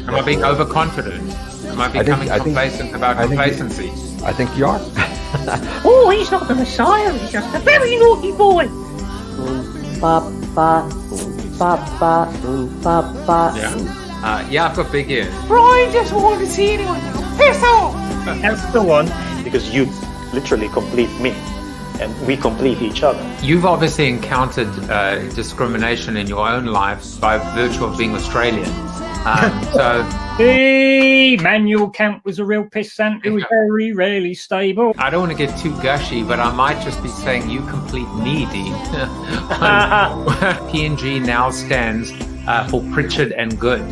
Am I being overconfident? Am I becoming complacent about complacency? I think you are. Oh, he's not the Messiah, he's just a very naughty boy. Yeah, I've got big ears. Brian just wanted to see anyone. Piss off! That's the one. Because you literally complete me, and we complete each other. You've obviously encountered discrimination in your own life by virtue of being Australian. Hey, Manuel Camp was a real pissant. It was very rarely stable. I don't want to get too gushy, but I might just be saying you complete me, Dean. PNG now stands for Pritchard and Good.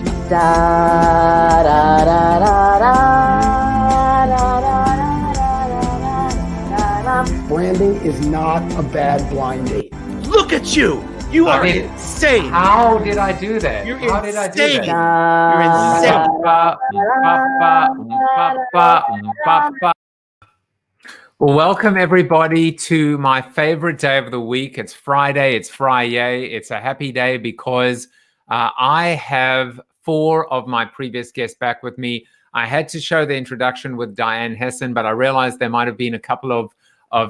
Branding is not a bad blind date. Look at you! You are insane! How did I do that? You're How insane! did I do that? You're insane! Well, welcome everybody to my favorite day of the week. It's Friday. It's Friday. It's a happy day because I have 4 of my previous guests back with me. I had to show the introduction with Diane Hessan, but I realized there might have been a couple of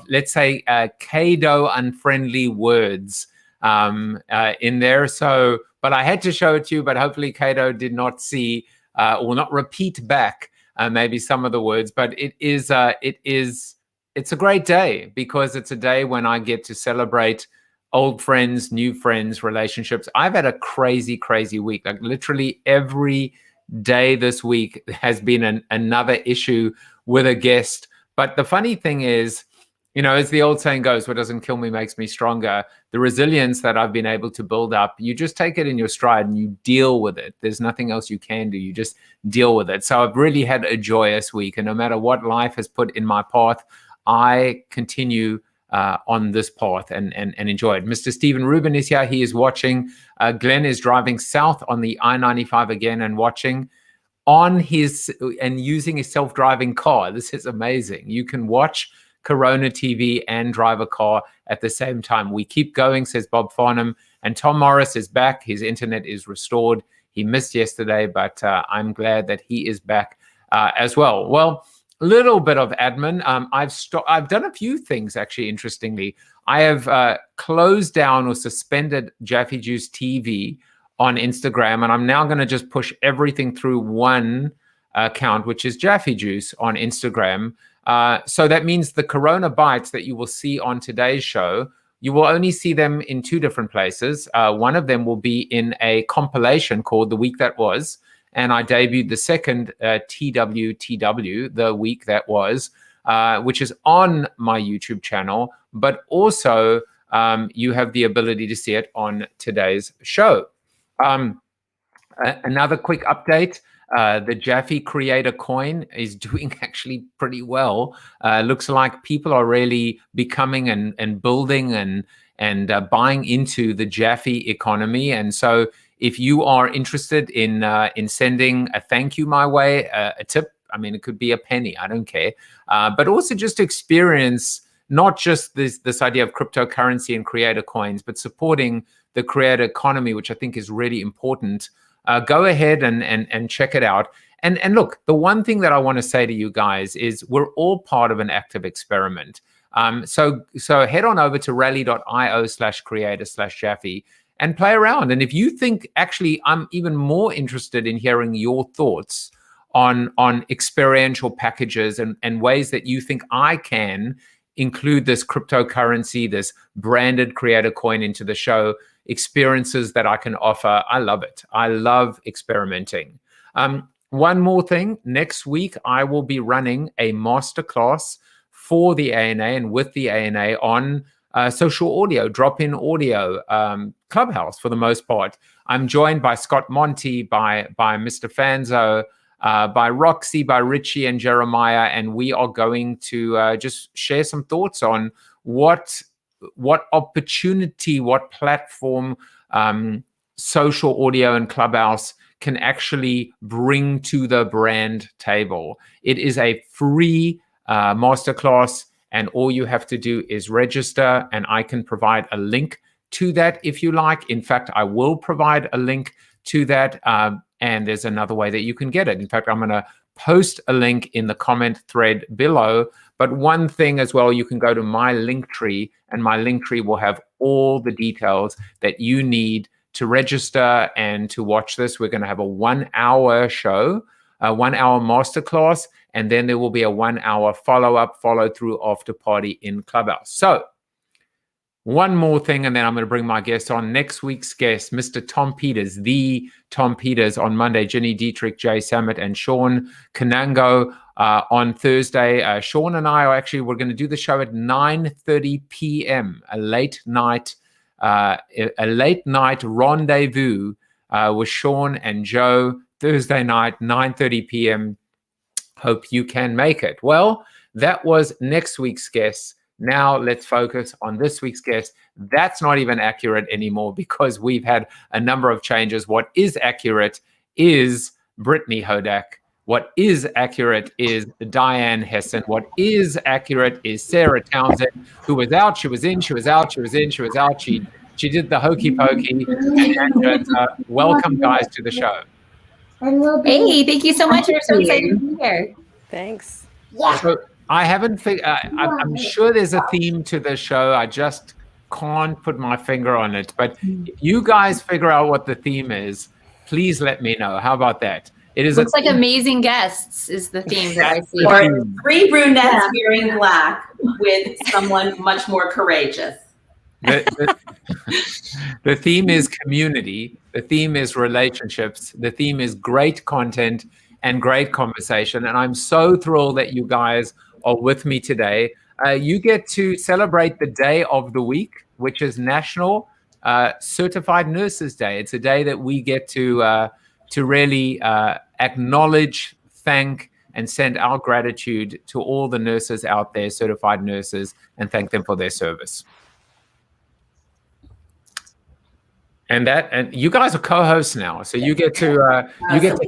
let's say, Kado unfriendly words in there. So, but I had to show it to you, but hopefully Kado did not see or not repeat back maybe some of the words, but it's a great day because it's a day when I get to celebrate old friends, new friends, relationships. I've had a crazy, crazy week. Like literally every day this week has been another issue with a guest. But the funny thing is, you know, as the old saying goes, what doesn't kill me makes me stronger. The resilience that I've been able to build up, you just take it in your stride and you deal with it. There's nothing else you can do. You just deal with it. So I've really had a joyous week. And no matter what life has put in my path, I continue on this path and enjoy it. Mr. Stephen Rubin is here. He is watching. Glenn is driving south on the I-95 again and watching on his and using his self-driving car. This is amazing. You can watch Corona TV and drive a car at the same time. We keep going, says Bob Farnham. And Tom Morris is back. His internet is restored. He missed yesterday, but I'm glad that he is back as well. Well, a little bit of admin. I've done a few things, actually, interestingly. I have closed down or suspended Jaffe Juice TV on Instagram, and I'm now going to just push everything through one account, which is Jaffe Juice on Instagram. So that means the CoronaBytes that you will see on today's show, you will only see them in 2 different places. One of them will be in a compilation called The Week That Was, and I debuted the second TWTW, The Week That Was, which is on my YouTube channel, but also you have the ability to see it on today's show. Another quick update. The Jaffe Creator coin is doing actually pretty well. Looks like people are really becoming and building and buying into the Jaffe economy. And so if you are interested in sending a thank you my way, a tip, I mean, it could be a penny, I don't care. But also just to experience not just this idea of cryptocurrency and creator coins, but supporting the creator economy, which I think is really important. Go ahead and check it out. And look, the one thing that I want to say to you guys is we're all part of an active experiment. So head on over to rally.io/creator/Jaffe and play around. And if you think, actually, I'm even more interested in hearing your thoughts on experiential packages and ways that you think I can include this cryptocurrency, this branded creator coin into the show, experiences that I can offer. I love it. I love experimenting. One more thing. Next week, I will be running a masterclass for the ANA and with the ANA on social audio, drop-in audio, Clubhouse for the most part. I'm joined by Scott Monty, by Mr. Fanzo, by Roxy, by Richie and Jeremiah, and we are going to just share some thoughts on what opportunity, what platform social audio and Clubhouse can actually bring to the brand table. It is a free masterclass, and all you have to do is register, and I can provide a link to that if you like. In fact, I will provide a link to that, and there's another way that you can get it. In fact, I'm going to post a link in the comment thread below. But one thing as well, you can go to my Linktree, and my Linktree will have all the details that you need to register and to watch this. We're going to have a 1 hour show, a 1 hour masterclass, and then there will be a 1 hour follow-up, follow-through after party in Clubhouse. So one more thing, and then I'm going to bring my guest on. Next week's guest, Mr. Tom Peters, the Tom Peters on Monday, Ginny Dietrich, Jay Samet, and Sean Kanango on Thursday. Sean and I we're going to do the show at 9:30 p.m., a late night rendezvous with Sean and Joe, Thursday night, 9:30 p.m. Hope you can make it. Well, that was next week's guest. Now let's focus on this week's guest. That's not even accurate anymore because we've had a number of changes. What is accurate is Brittany Hodak. What is accurate is Diane Hessan. What is accurate is Sarah Townsend, who was out, she was in, she was out, she was in, she was out. She did the hokey pokey. And welcome, guys, to the show. Hey, thank you so much. We're so excited to be here. Thanks. Yeah. So I haven't I'm sure there's a theme to the show. I just can't put my finger on it. But if you guys figure out what the theme is, please let me know. How about that? It is looks like amazing guests is the theme that I see. Or 3 brunettes wearing black with someone much more courageous. The theme is community. The theme is relationships. The theme is great content and great conversation. And I'm so thrilled that you guys are with me today. You get to celebrate the day of the week, which is National Certified Nurses Day. It's a day that we get to really acknowledge, thank, and send our gratitude to all the nurses out there, certified nurses, and thank them for their service. And you guys are co-hosts now, so you get to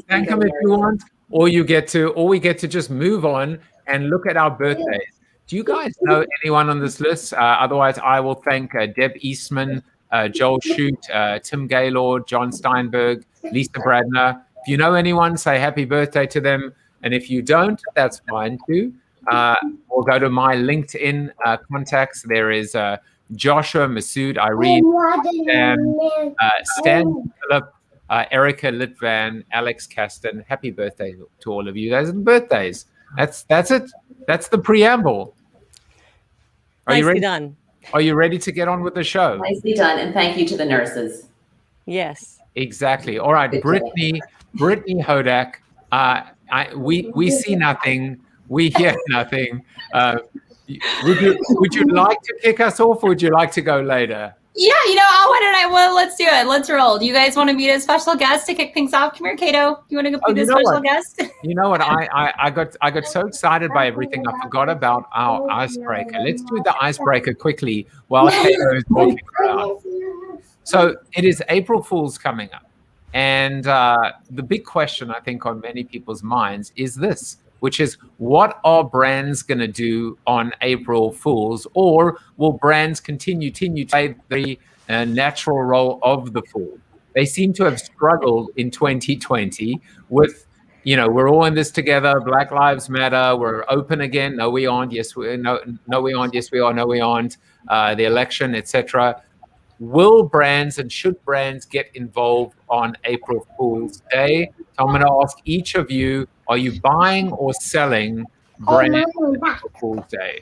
thank them if you want, or we get to just move on and look at our birthdays. Do you guys know anyone on this list? Otherwise, I will thank Deb Eastman, Joel Shute, Tim Gaylord, John Steinberg, Lisa Bradner. If you know anyone, say happy birthday to them. And if you don't, that's fine too. Or go to my LinkedIn contacts. There is Joshua, Masood, Irene, Stan Phillip, Erica Litvan, Alex Caston. Happy birthday to all of you. Those are the birthdays. That's it. That's the preamble. Nicely done. Are you ready to get on with the show? Nicely done, and thank you to the nurses. Yes. Exactly. All right, Brittany Hodak. We see nothing. We hear nothing. Would you like to kick us off, or would you like to go later? Yeah, let's do it. Let's roll. Do you guys want to meet a special guest to kick things off? Come here, Cato. You want to go be the special guest? You know what? I got so excited by everything, I forgot about our icebreaker. Let's do the icebreaker quickly while Cato is walking around. So it is April Fool's coming up. And the big question, I think, on many people's minds is this, which is, what are brands going to do on April Fools? Or will brands continue to play the natural role of the fool? They seem to have struggled in 2020 with, we're all in this together. Black Lives Matter. We're open again. No, we aren't. Yes, we aren't. Yes, we are. No, we aren't. The election, etc. Will brands and should brands get involved on April Fool's Day? So I'm going to ask each of you, are you buying or selling brands on April Fool's Day?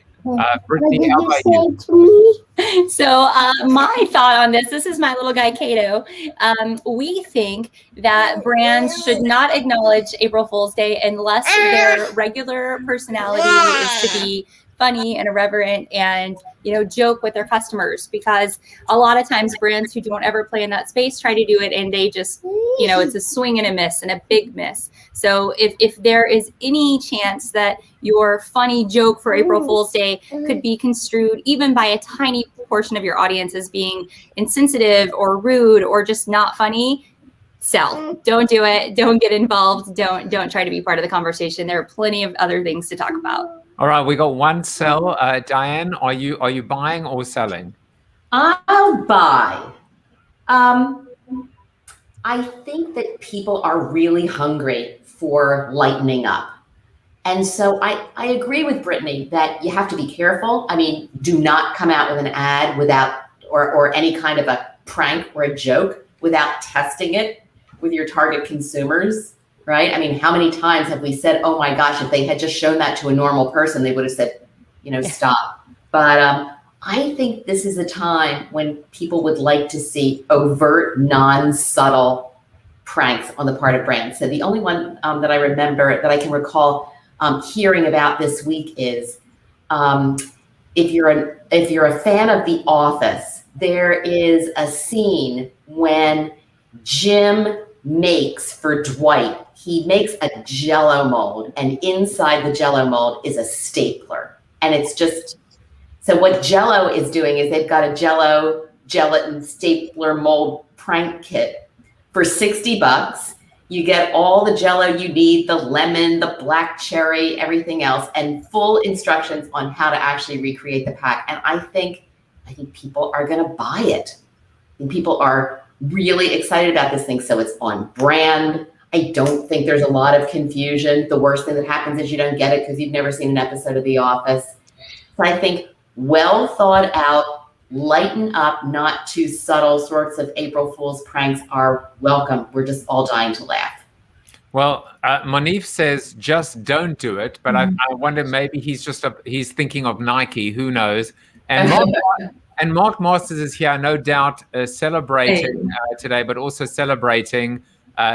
Brittany, how about you? So my thought on this is my little guy, Cato. We think that brands should not acknowledge April Fool's Day unless their regular personality is to be funny and irreverent and, joke with their customers, because a lot of times brands who don't ever play in that space try to do it and they just, it's a swing and a miss and a big miss. So if there is any chance that your funny joke for April Fool's Day could be construed even by a tiny portion of your audience as being insensitive or rude or just not funny, sell. Don't do it. Don't get involved. Don't try to be part of the conversation. There are plenty of other things to talk about. All right, we got one sell. Diane, are you buying or selling? I'll buy. I think that people are really hungry for lightening up. And so I agree with Brittany that you have to be careful. I mean, do not come out with an ad without, or any kind of a prank or a joke without testing it with your target consumers, right? I mean, how many times have we said, oh my gosh, if they had just shown that to a normal person, they would have said, stop. But I think this is a time when people would like to see overt, non-subtle pranks on the part of brands. So the only one that I remember, that I can recall hearing about this week is, if you're a fan of The Office, there is a scene when Jim makes for Dwight, he makes a Jello mold, and inside the Jello mold is a stapler. And it's just, so what Jello is doing is they've got a Jello gelatin stapler mold prank kit for $60. You get all the Jello you need, the lemon, the black cherry, everything else, and full instructions on how to actually recreate the pack. And I think people are going to buy it. And people are really excited about this thing. So it's on brand. I don't think there's a lot of confusion. The worst thing that happens is you don't get it because you've never seen an episode of The Office. So I think well thought out, lighten up, not too subtle sorts of April Fool's pranks are welcome. We're just all dying to laugh. Well, Monif says just don't do it, but I wonder maybe he's thinking of Nike. Who knows? And Mark Masters is here, no doubt, celebrating today, but also celebrating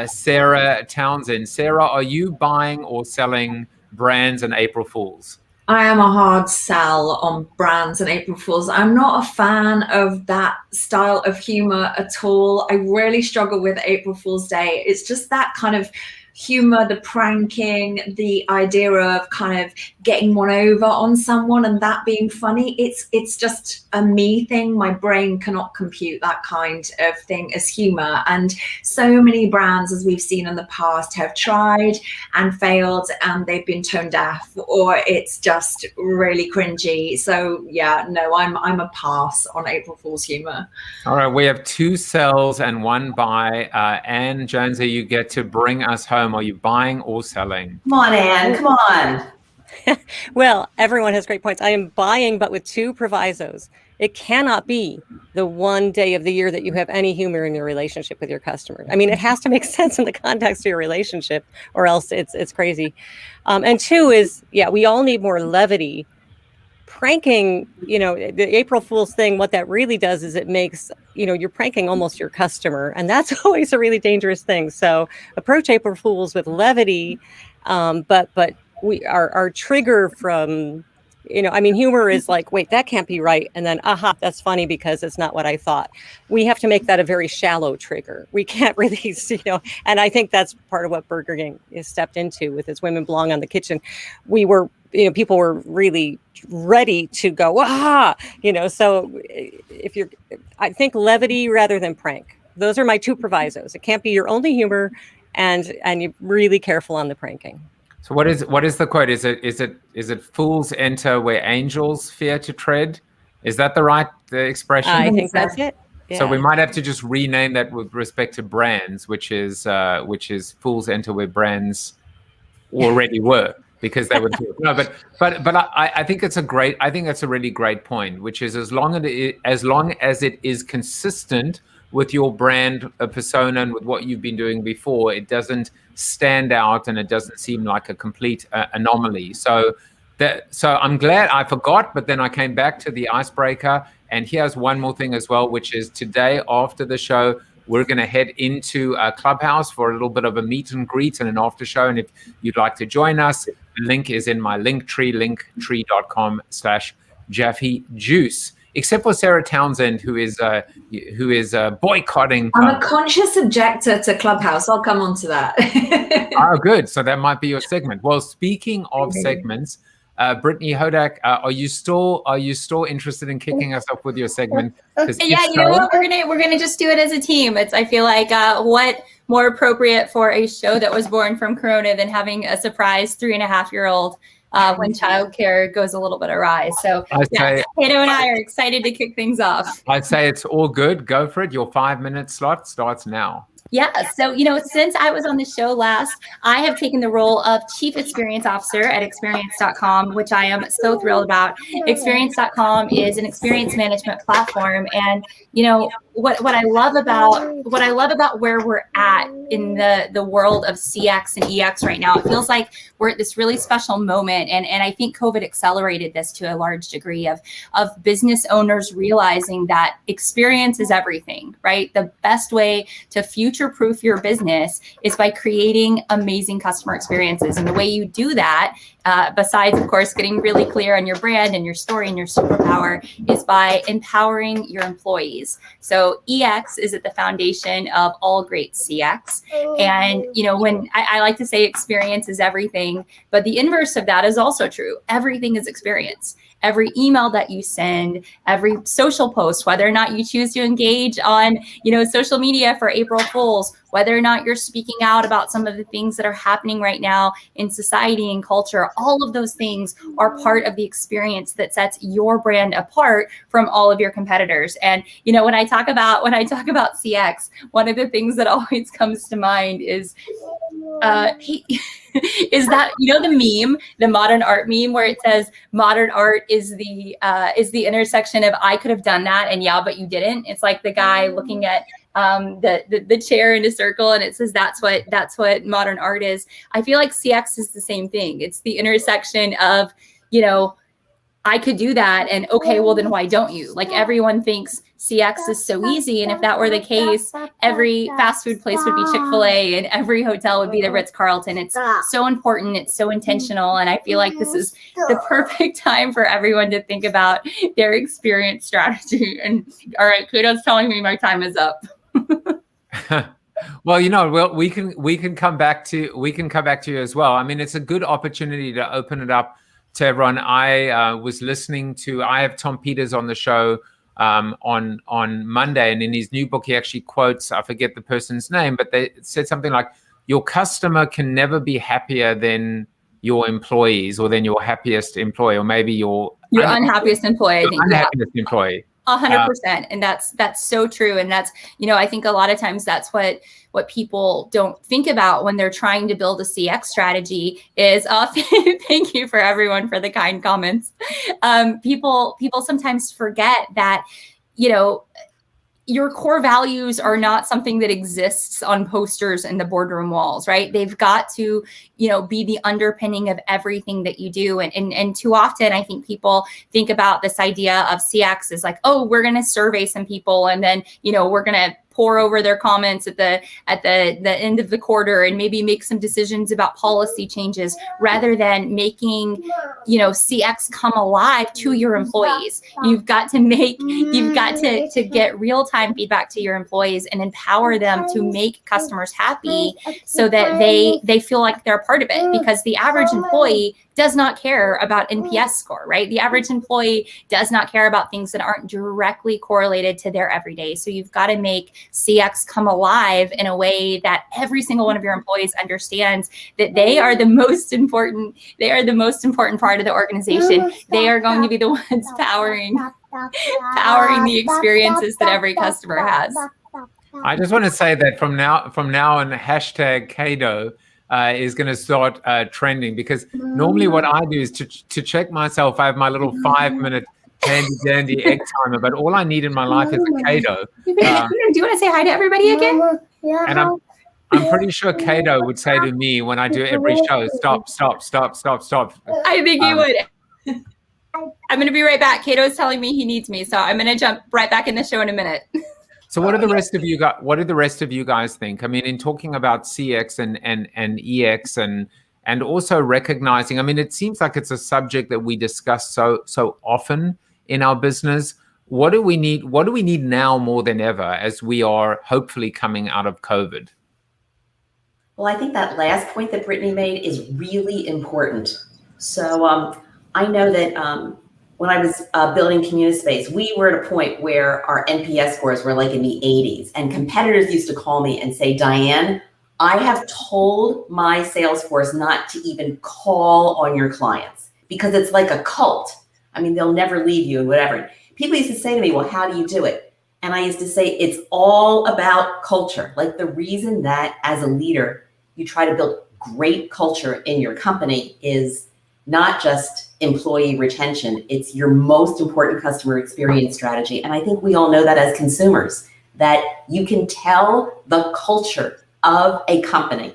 Sarah Townsend. Sarah, are you buying or selling brands and April Fools? I am a hard sell on brands and April Fools. I'm not a fan of that style of humor at all. I really struggle with April Fool's Day. It's just that kind of humor, the pranking, the idea of kind of getting one over on someone and that being funny. It's just a me thing. My brain cannot compute that kind of thing as humor. And so many brands, as we've seen in the past, have tried and failed and they've been tone deaf, or it's just really cringy. So yeah, no, I'm a pass on April Fool's humor. All right, we have 2 sells and 1 buy. Anne Janzer, you get to bring us home. Are you buying or selling? Come on, Anne, come on. Well, everyone has great points. I am buying, but with 2 provisos. It cannot be the one day of the year that you have any humor in your relationship with your customer. I mean, it has to make sense in the context of your relationship, or else it's crazy. And 2 is, yeah, we all need more levity. Pranking, the April Fool's thing, what that really does is it makes, you're pranking almost your customer. And that's always a really dangerous thing. So approach April Fools with levity, but our trigger from, humor is like, wait, that can't be right. And then, aha, that's funny because it's not what I thought. We have to make that a very shallow trigger. We can't really, and I think that's part of what Burger King has stepped into with its Women Belong on the Kitchen. We were, people were really ready to go, so I think levity rather than prank. Those are my 2 provisos. It can't be your only humor, and you're really careful on the pranking. So what is the quote? Is it fools enter where angels fear to tread? Is that the expression? I think that's it. Yeah. So we might have to just rename that with respect to brands, which is fools enter where brands already were, because they would no. But I think it's that's a really great point, which is as long as it is consistent with your brand persona and with what you've been doing before, it doesn't stand out and it doesn't seem like a complete anomaly. So I'm glad I forgot, but then I came back to the icebreaker. And here's one more thing as well, which is today after the show, we're going to head into Clubhouse for a little bit of a meet and greet and an after show. And if you'd like to join us, the link is in my Linktree, linktree.com/jaffejuice. Except for Sarah Townsend, who is boycotting. I'm a conscious objector to Clubhouse. I'll come on to that. Oh, good. So that might be your segment. Well, speaking of segments, Brittany Hodak, are you still interested in kicking us off with your segment? Yeah, you know what? We're gonna just do it as a team. I feel like what more appropriate for a show that was born from Corona than having a surprise 3.5-year-old when childcare goes a little bit awry. So Kato and I are excited to kick things off. I'd say it's all good. Go for it. Your 5-minute slot starts now. Yeah, so, since I was on the show last, I have taken the role of Chief Experience Officer at Experience.com, which I am so thrilled about. Experience.com is an experience management platform. And, what I love about where we're at in the world of CX and EX right now, it feels like we're at this really special moment. And I think COVID accelerated this to a large degree of business owners realizing that experience is everything, right? The best way to future-proof your business is by creating amazing customer experiences. And the way you do that, besides, of course, getting really clear on your brand and your story and your superpower, is by empowering your employees. So EX is at the foundation of all great CX. And, when I like to say experience is everything, but the inverse of that is also true. Everything is experience. Every email that you send, every social post, whether or not you choose to engage on, social media for April Fools, whether or not you're speaking out about some of the things that are happening right now in society and culture, all of those things are part of the experience that sets your brand apart from all of your competitors. And, when I talk about CX, one of the things that always comes to mind is is that the modern art meme where it says modern art is the intersection of I could have done that and yeah, but you didn't. It's like the guy looking at the chair in a circle, and it says that's what modern art is. I feel like CX is the same thing. It's the intersection of I could do that, and okay, well then why don't you? Like, everyone thinks CX is so easy, and if that were the case, every fast food place would be Chick-fil-A and every hotel would be the Ritz-Carlton. It's so important, it's so intentional, and I feel like this is the perfect time for everyone to think about their experience strategy. And all right, Kudo's telling me my time is up. Well, we can come back to you as well. I mean, it's a good opportunity to open it up to everyone. I was listening to, I have Tom Peters on the show on Monday, and in his new book, he actually quotes, I forget the person's name, but they said something like, your customer can never be happier than your employees or than your happiest employee, or maybe your unhappiest employee. I think. Unhappiest employee. 100%. And that's so true. And that's, I think a lot of times that's what people don't think about when they're trying to build a CX strategy is, thank you for everyone for the kind comments. People sometimes forget that, your core values are not something that exists on posters in the boardroom walls, right? They've got to, be the underpinning of everything that you do. And too often, I think people think about this idea of CX as like, oh, we're going to survey some people, and then, we're going to pour over their comments at the end of the quarter and maybe make some decisions about policy changes, rather than making, CX come alive to your employees. You've got to get real-time feedback to your employees and empower them to make customers happy so that they feel like they're a part of it, because the average employee does not care about NPS score, right? The average employee does not care about things that aren't directly correlated to their everyday. So you've got to make CX come alive in a way that every single one of your employees understands that they are the most important part of the organization. They are going to be the ones powering the experiences that every customer has. I just want to say that from now on, hashtag Kado is going to start trending, because normally what I do is to check myself. I have my little 5-minute handy dandy egg timer, but all I need in my life is a Kato. Do you want to say hi to everybody again? And I'm pretty sure Kato would say to me when I do every show, stop. I think he would. I'm going to be right back. Kato is telling me he needs me, so I'm going to jump right back in the show in a minute. So what do the rest of you got? What do the rest of you guys think? I mean, in talking about CX and EX and also recognizing, I mean, it seems like it's a subject that we discuss so often in our business. What do we need? What do we need now more than ever as we are hopefully coming out of COVID? Well, I think that last point that Brittany made is really important. So I know that when I was building CommuniSpace, we were at a point where our NPS scores were like in the 80s, and competitors used to call me and say, Diane, I have told my sales force not to even call on your clients because it's like a cult. I mean, they'll never leave you and whatever. People used to say to me, well, how do you do it? And I used to say, it's all about culture. Like the reason that as a leader, you try to build great culture in your company is not just employee retention, it's your most important customer experience strategy. And I think we all know that as consumers, that you can tell the culture of a company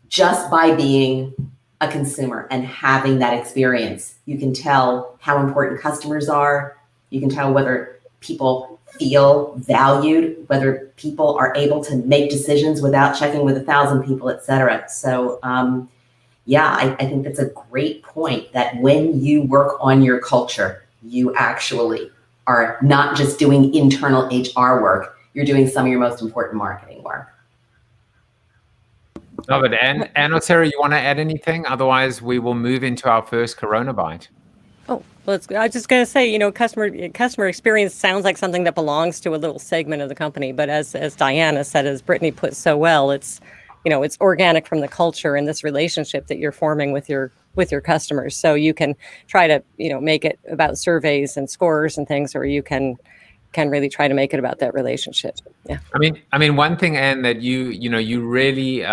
just by being a consumer and having that experience. You can tell how important customers are. You can tell whether people feel valued, whether people are able to make decisions without checking with 1,000 people, et cetera. So yeah, I think that's a great point that when you work on your culture, you actually are not just doing internal HR work, you're doing some of your most important marketing work. Love it. And Sarah, you want to add anything? Otherwise, we will move into our first CoronaByte. Oh, well, I was just going to say, you know, customer experience sounds like something that belongs to a little segment of the company. But as Diana said, as Brittany put so well, it's, you know, it's organic from the culture and this relationship that you're forming with your customers. So you can try to, you know, make it about surveys and scores and things, or you can really try to make it about that relationship. Yeah. I mean, one thing, Anne, that you really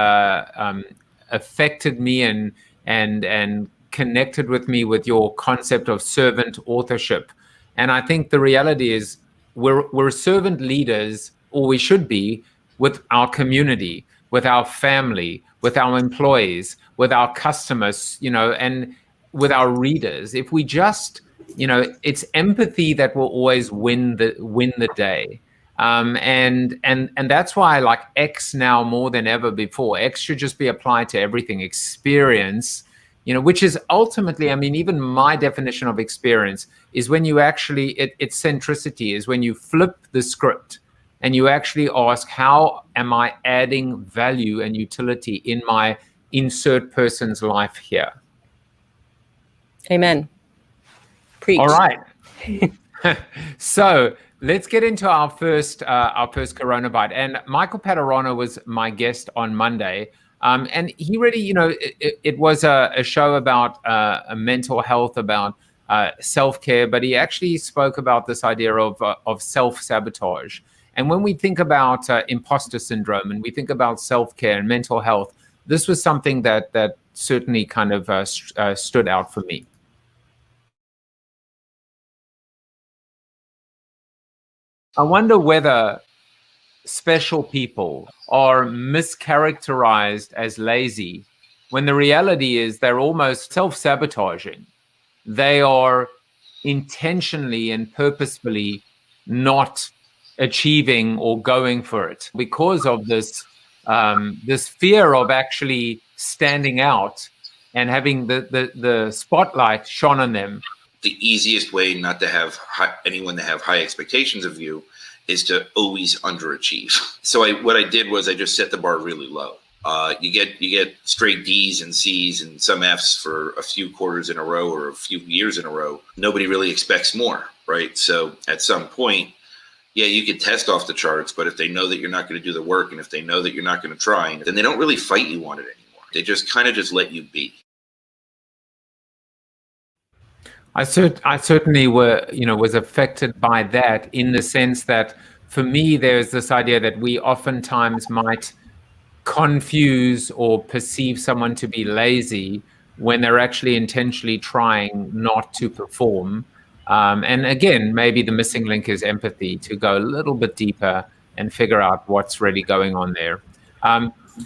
affected me and connected with me with your concept of servant authorship. And I think the reality is we're servant leaders, or we should be, with our community, with our family, with our employees, with our customers, you know, and with our readers. If we just, you know, it's empathy that will always win the day. And that's why, like, X now more than ever before, X should just be applied to everything. Experience, you know, which is ultimately, I mean, even my definition of experience is when you actually, it's centricity, is when you flip the script and you actually ask, how am I adding value and utility in my insert person's life here? Amen. Preach. All right. So let's get into our first CoronaByte. And Michael Padurano was my guest on Monday. And he really, you know, it was a show about mental health, about self-care, but he actually spoke about this idea of self-sabotage. And when we think about imposter syndrome and we think about self-care and mental health, this was something that certainly kind of stood out for me. I wonder whether special people are mischaracterized as lazy when the reality is they're almost self-sabotaging. They are intentionally and purposefully not achieving or going for it because of this fear of actually standing out and having the spotlight shone on them. The easiest way not to have anyone to have high expectations of you is to always underachieve. So what I did was I just set the bar really low. You get straight D's and C's and some F's for a few quarters in a row or a few years in a row. Nobody really expects more, right? So at some point, yeah, you could test off the charts, but if they know that you're not going to do the work and if they know that you're not going to try, then they don't really fight you on it anymore. They just kind of just let you be. I certainly was affected by that, in the sense that for me, there's this idea that we oftentimes might confuse or perceive someone to be lazy when they're actually intentionally trying not to perform. And again, maybe the missing link is empathy, to go a little bit deeper and figure out what's really going on there.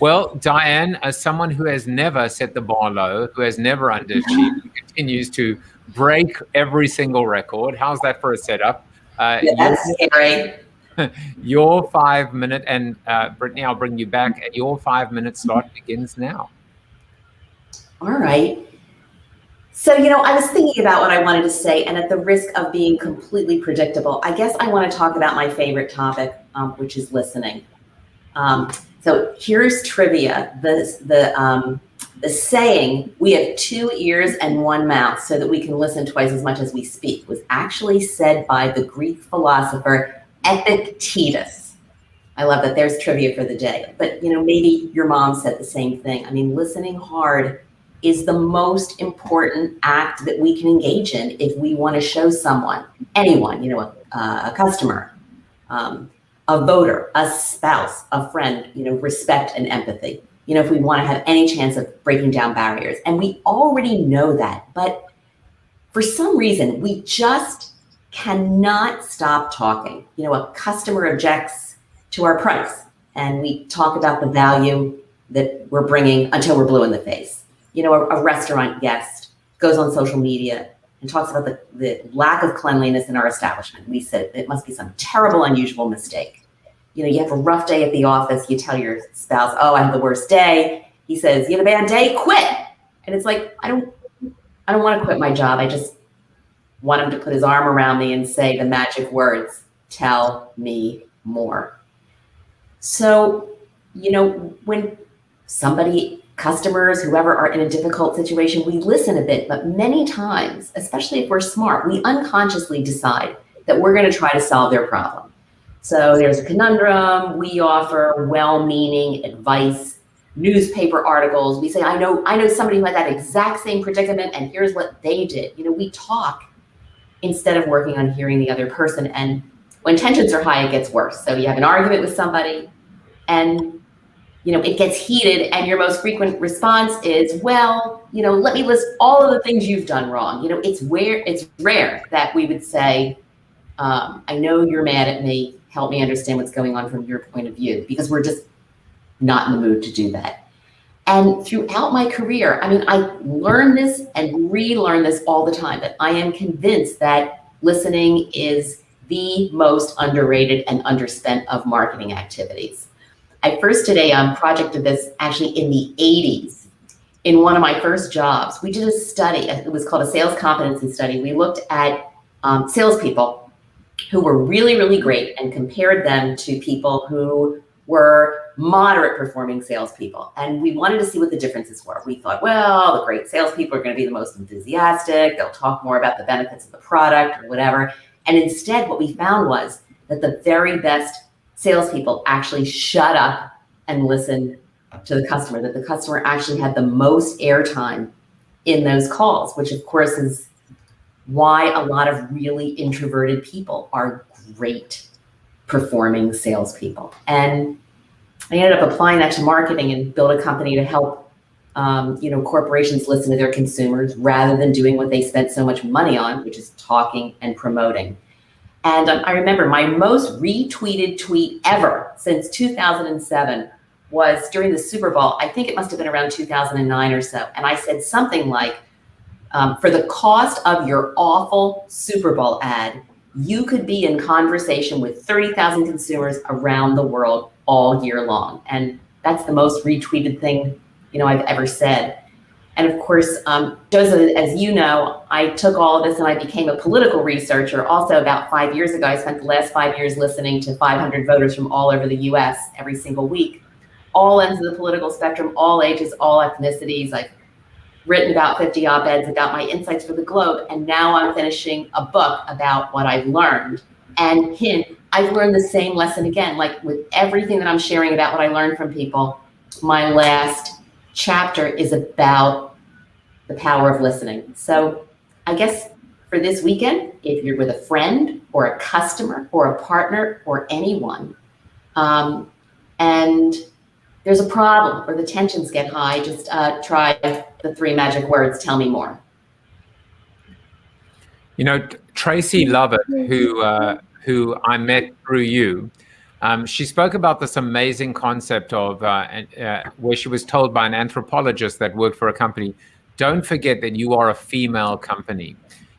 Well, Diane, as someone who has never set the bar low, who has never underachieved, who continues to break every single record, how's that for a setup? Yeah, that's scary. Your 5-minute, and Brittany, I'll bring you back, and your 5-minute slot begins now. All right. So, I was thinking about what I wanted to say, and at the risk of being completely predictable, I guess I want to talk about my favorite topic, which is listening. So here's trivia. The saying, "We have 2 ears and 1 mouth so that we can listen twice as much as we speak," was actually said by the Greek philosopher Epictetus. I love that. There's trivia for the day. But, maybe your mom said the same thing. I mean, listening hard is the most important act that we can engage in if we want to show someone, anyone, a customer, a voter, a spouse, a friend, respect and empathy. If we want to have any chance of breaking down barriers. And we already know that, but for some reason, we just cannot stop talking. A customer objects to our price, and we talk about the value that we're bringing until we're blue in the face. A restaurant guest goes on social media and talks about the lack of cleanliness in our establishment. We said it must be some terrible, unusual mistake. You have a rough day at the office. You tell your spouse, "Oh, I had the worst day." He says, "You had a bad day? Quit." And it's like, I don't want to quit my job. I just want him to put his arm around me and say the magic words, "Tell me more." So, when customers, whoever, are in a difficult situation, we listen a bit, but many times, especially if we're smart, we unconsciously decide that we're going to try to solve their problem. So there's a conundrum. We offer well-meaning advice, newspaper articles. We say, I know somebody who had that exact same predicament, and here's what they did. We talk instead of working on hearing the other person. And when tensions are high, it gets worse. So you have an argument with somebody, and it gets heated, and your most frequent response is, "Well, let me list all of the things you've done wrong." It's rare that we would say, "I know you're mad at me. Help me understand what's going on from your point of view," because we're just not in the mood to do that. And throughout my career, I learn this and relearn this all the time, but I am convinced that listening is the most underrated and underspent of marketing activities. I first did a project of this actually in the 80s in one of my first jobs. We did a study. It was called a sales competency study. We looked at salespeople who were really, really great and compared them to people who were moderate performing salespeople. And we wanted to see what the differences were. We thought, well, the great salespeople are going to be the most enthusiastic. They'll talk more about the benefits of the product or whatever. And instead, what we found was that the very best salespeople actually shut up and listened to the customer, that the customer actually had the most airtime in those calls, which of course is why a lot of really introverted people are great performing salespeople. And I ended up applying that to marketing and built a company to help corporations listen to their consumers rather than doing what they spent so much money on, which is talking and promoting. And I remember my most retweeted tweet ever since 2007 was during the Super Bowl. I think it must have been around 2009 or so. And I said something like, for the cost of your awful Super Bowl ad, you could be in conversation with 30,000 consumers around the world all year long. And that's the most retweeted thing, I've ever said. And of course, Joseph, as you know, I took all of this and I became a political researcher. Also, about 5 years ago, I spent the last 5 years listening to 500 voters from all over the US every single week, all ends of the political spectrum, all ages, all ethnicities. I've written about 50 op-eds about my insights for the Globe. And now I'm finishing a book about what I've learned. And I've learned the same lesson again, like with everything that I'm sharing about what I learned from people. My last chapter is about the power of listening. So I guess for this weekend, if you're with a friend or a customer or a partner or anyone, and there's a problem or the tensions get high, just try the 3 magic words, tell me more. Tracy Lovett, who I met through you, she spoke about this amazing concept of where she was told by an anthropologist that worked for a company, don't forget that you are a female company.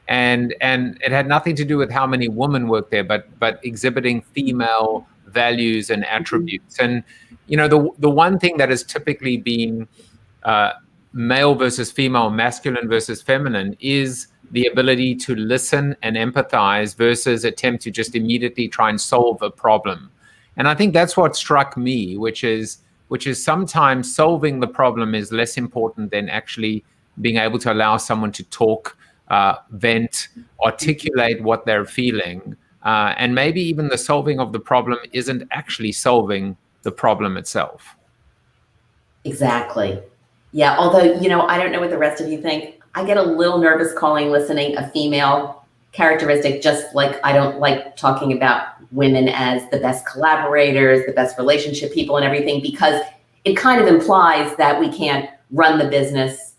and it had nothing to do with how many women worked there, but exhibiting female values and attributes. And the one thing that has typically been male versus female, masculine versus feminine, is the ability to listen and empathize versus attempt to just immediately try and solve a problem. And I think that's what struck me, which is sometimes solving the problem is less important than actually being able to allow someone to talk, vent, articulate what they're feeling. And maybe even the solving of the problem isn't actually solving the problem itself. Exactly. Yeah, although, I don't know what the rest of you think. I get a little nervous calling listening a female characteristic, just like I don't like talking about women as the best collaborators, the best relationship people and everything, because it kind of implies that we can't run the business,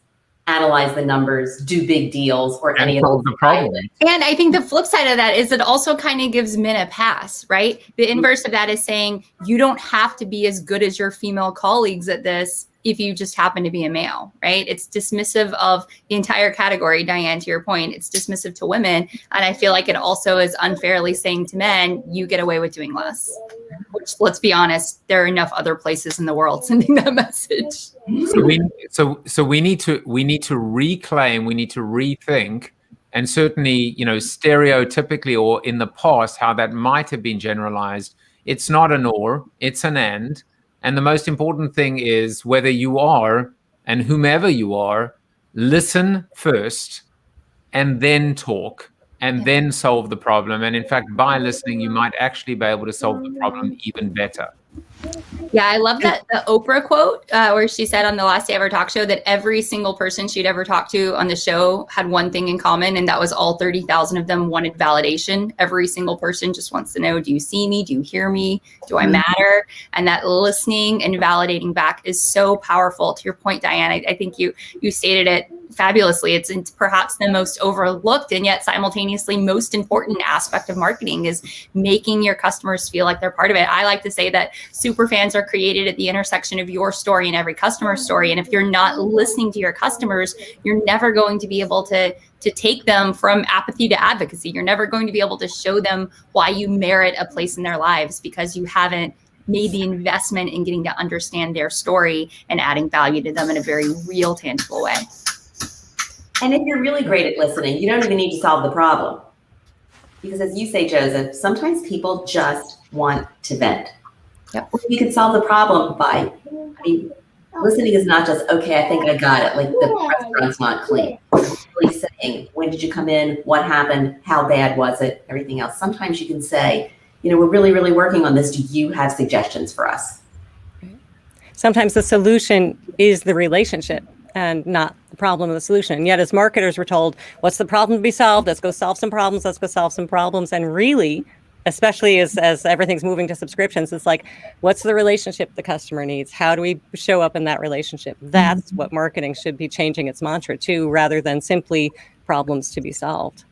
analyze the numbers, do big deals, or any of those problems. And I think the flip side of that is it also kind of gives men a pass, right? The inverse of that is saying you don't have to be as good as your female colleagues at this if you just happen to be a male, right? It's dismissive of the entire category, Diane, to your point. It's dismissive to women. And I feel like it also is unfairly saying to men, you get away with doing less. Which, let's be honest, there are enough other places in the world sending that message. So we need to reclaim, we need to rethink, and certainly, stereotypically or in the past, how that might have been generalized. It's not an or, it's an and. And the most important thing is whether you are, and whomever you are, listen first and then talk and then solve the problem. And in fact, by listening, you might actually be able to solve the problem even better. Yeah, I love that the Oprah quote where she said on the last day of her talk show that every single person she'd ever talked to on the show had one thing in common, and that was all 30,000 of them wanted validation. Every single person just wants to know, do you see me? Do you hear me? Do I matter? And that listening and validating back is so powerful. To your point, Diane, I think you stated it fabulously. It's perhaps the most overlooked and yet simultaneously most important aspect of marketing is making your customers feel like they're part of it. I like to say that super fans are created at the intersection of your story and every customer's story. And if you're not listening to your customers, you're never going to be able to take them from apathy to advocacy. You're never going to be able to show them why you merit a place in their lives because you haven't made the investment in getting to understand their story and adding value to them in a very real, tangible way. And if you're really great at listening, you don't even need to solve the problem. Because as you say, Joseph, sometimes people just want to vent. Yep. You could solve the problem by, listening is not just, okay, I think I got it. Like the restaurant's not clean. Really saying, when did you come in? What happened? How bad was it? Everything else. Sometimes you can say, we're really, really working on this. Do you have suggestions for us? Sometimes the solution is the relationship and not the problem of the solution. And yet as marketers, we're told, what's the problem to be solved? Let's go solve some problems. Let's go solve some problems. And really, especially as everything's moving to subscriptions, it's like, what's the relationship the customer needs? How do we show up in that relationship? That's what marketing should be changing its mantra to, rather than simply problems to be solved.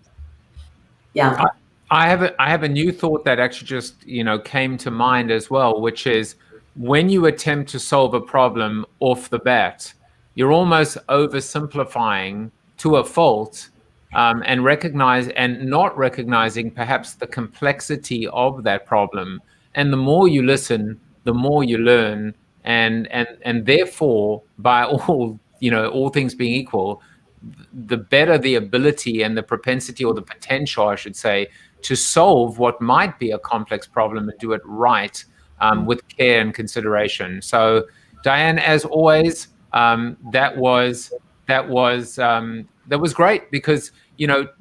Yeah. I have a new thought that actually just, came to mind as well, which is when you attempt to solve a problem off the bat, you're almost oversimplifying to a fault, and not recognizing perhaps the complexity of that problem. And the more you listen, the more you learn, and therefore, by all things being equal, the better the ability and the propensity, or the potential, I should say, to solve what might be a complex problem and do it right, with care and consideration. So, Diane, as always, that was great, because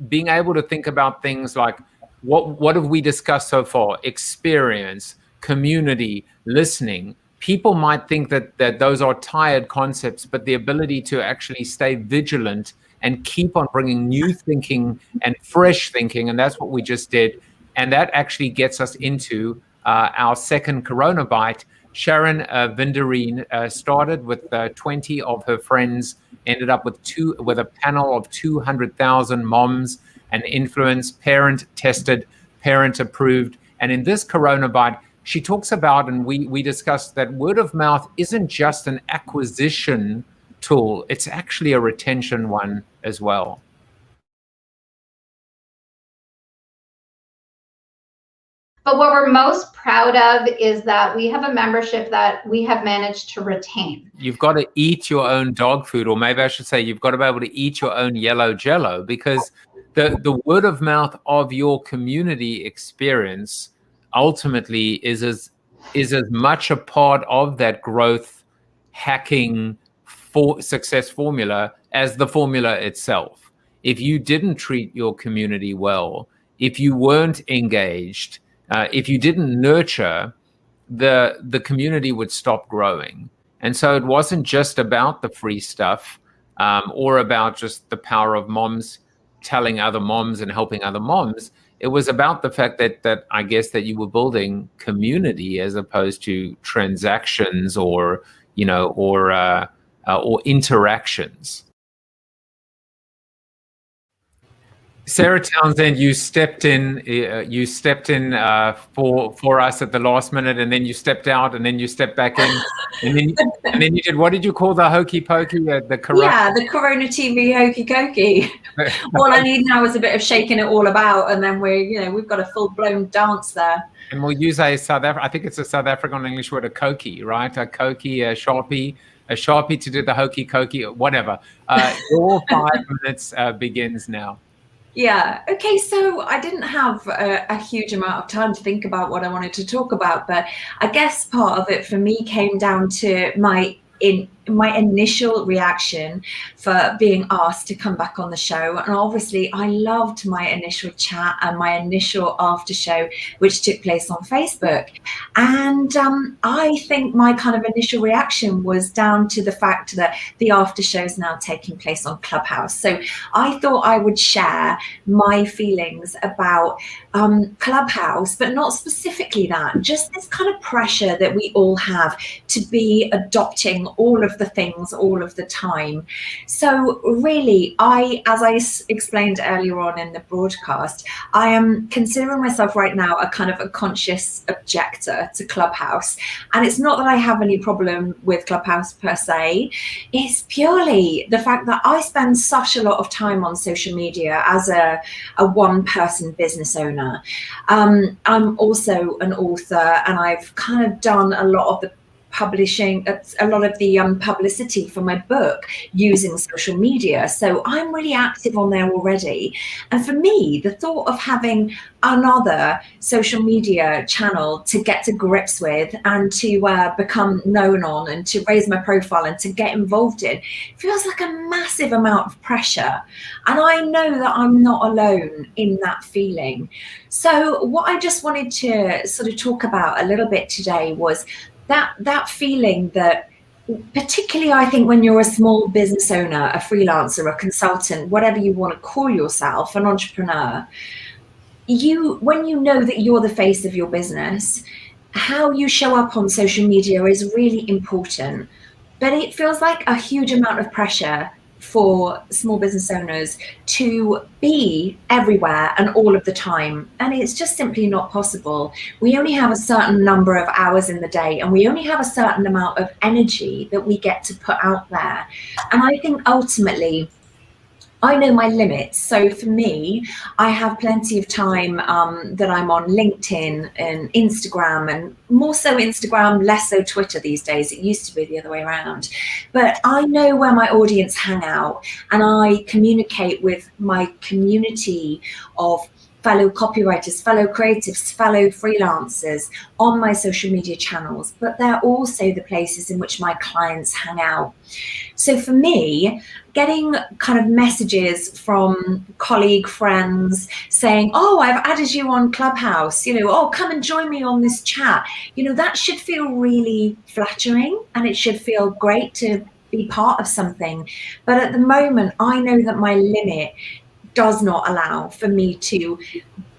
being able to think about things like what have we discussed so far? Experience, community, listening. People might think that those are tired concepts, but the ability to actually stay vigilant and keep on bringing new thinking and fresh thinking, and that's what we just did. And that actually gets us into our second CoronaByte. Sharon Vinderine started with 20 of her friends, ended up with a panel of 200,000 moms and influence, parent tested, parent approved. And in this CoronaByte, she talks about, and we discussed, that word of mouth isn't just an acquisition tool, it's actually a retention one as well. But what we're most proud of is that we have a membership that we have managed to retain. You've got to eat your own dog food, or maybe I should say you've got to be able to eat your own yellow Jello, because the word of mouth of your community experience ultimately is as much a part of that growth hacking for success formula as the formula itself. If you didn't treat your community well, if you weren't engaged, if you didn't nurture, the community would stop growing. And so it wasn't just about the free stuff or about just the power of moms telling other moms and helping other moms. It was about the fact that I guess that you were building community as opposed to transactions or interactions. Sarah Townsend, you stepped in for us at the last minute, and then you stepped out, and then you stepped back in, and then you did, what did you call the hokey pokey? The Corona? Yeah, the Corona TV hokey cokey. All I need now is a bit of shaking it all about, and then we've got a full blown dance there. And we'll use I think it's a South African English word, a cokey, right? A cokey, a sharpie to do the hokey cokey, whatever. Your 5 minutes begins now. Yeah. Okay. So I didn't have a huge amount of time to think about what I wanted to talk about, but I guess part of it for me came down to my initial reaction for being asked to come back on the show. And obviously I loved my initial chat and my initial after show, which took place on Facebook. And I think my kind of initial reaction was down to the fact that the after show is now taking place on Clubhouse. So I thought I would share my feelings about Clubhouse, but not specifically that, just this kind of pressure that we all have to be adopting all of the things all of the time. So really, as I explained earlier on in the broadcast, I am considering myself right now a kind of a conscious objector to Clubhouse. And it's not that I have any problem with Clubhouse per se. It's purely the fact that I spend such a lot of time on social media as a one-person business owner. I'm also an author, and I've kind of done a lot of the publishing, a lot of the publicity for my book using social media. So I'm really active on there already. And for me, the thought of having another social media channel to get to grips with and to become known on and to raise my profile and to get involved in feels like a massive amount of pressure. And I know that I'm not alone in that feeling. So what I just wanted to sort of talk about a little bit today was that feeling that, particularly I think when you're a small business owner, a freelancer, a consultant, whatever you want to call yourself, an entrepreneur, when you know that you're the face of your business, how you show up on social media is really important. But it feels like a huge amount of pressure for small business owners to be everywhere and all of the time. And it's just simply not possible. We only have a certain number of hours in the day, and we only have a certain amount of energy that we get to put out there. And I think ultimately, I know my limits. So for me, I have plenty of time that I'm on LinkedIn and Instagram, and more so Instagram, less so Twitter these days. It used to be the other way around. But I know where my audience hang out, and I communicate with my community of fellow copywriters, fellow creatives, fellow freelancers on my social media channels, but they're also the places in which my clients hang out. So for me, getting kind of messages from colleague friends saying, oh, I've added you on Clubhouse, oh, come and join me on this chat. That should feel really flattering, and it should feel great to be part of something. But at the moment, I know that my limit does not allow for me to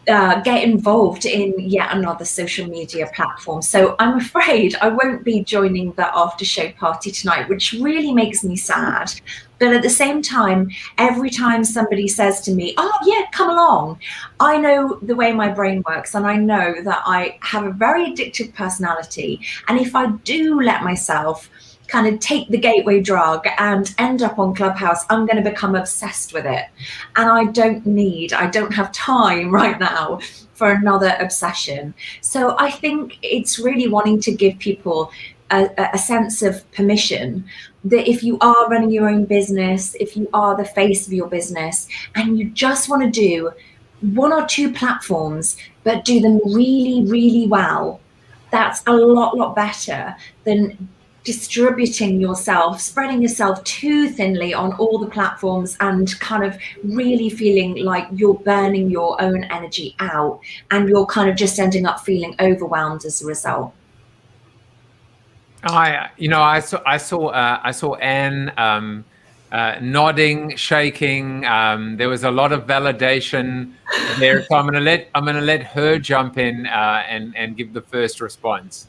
get involved in yet another social media platform. So I'm afraid I won't be joining the after show party tonight, which really makes me sad. But at the same time, every time somebody says to me, oh yeah, come along, I know the way my brain works, and I know that I have a very addictive personality. And if I do let myself kind of take the gateway drug and end up on Clubhouse, I'm going to become obsessed with it. And I don't have time right now for another obsession. So I think it's really wanting to give people a sense of permission that if you are running your own business, if you are the face of your business, and you just want to do 1 or 2 platforms, but do them really, really well, that's a lot better than distributing yourself, spreading yourself too thinly on all the platforms and kind of really feeling like you're burning your own energy out and you're kind of just ending up feeling overwhelmed as a result. I saw Anne nodding, shaking. There was a lot of validation there. So I'm gonna let her jump in and give the first response.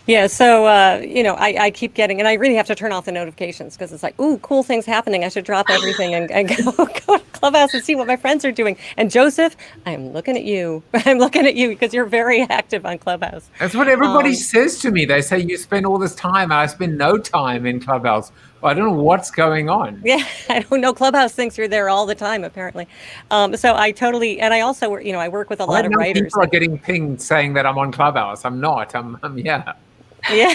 Yeah, so, I keep getting, and I really have to turn off the notifications because it's like, ooh, cool things happening. I should drop everything and go to Clubhouse and see what my friends are doing. And Joseph, I'm looking at you. I'm looking at you because you're very active on Clubhouse. That's what everybody says to me. They say, you spend all this time. I spend no time in Clubhouse. I don't know what's going on. Yeah, I don't know. Clubhouse thinks you're there all the time, apparently. So I totally, and I also, I work with a lot of writers. People are getting pinged saying that I'm on Clubhouse. I'm not. I'm yeah. Yeah.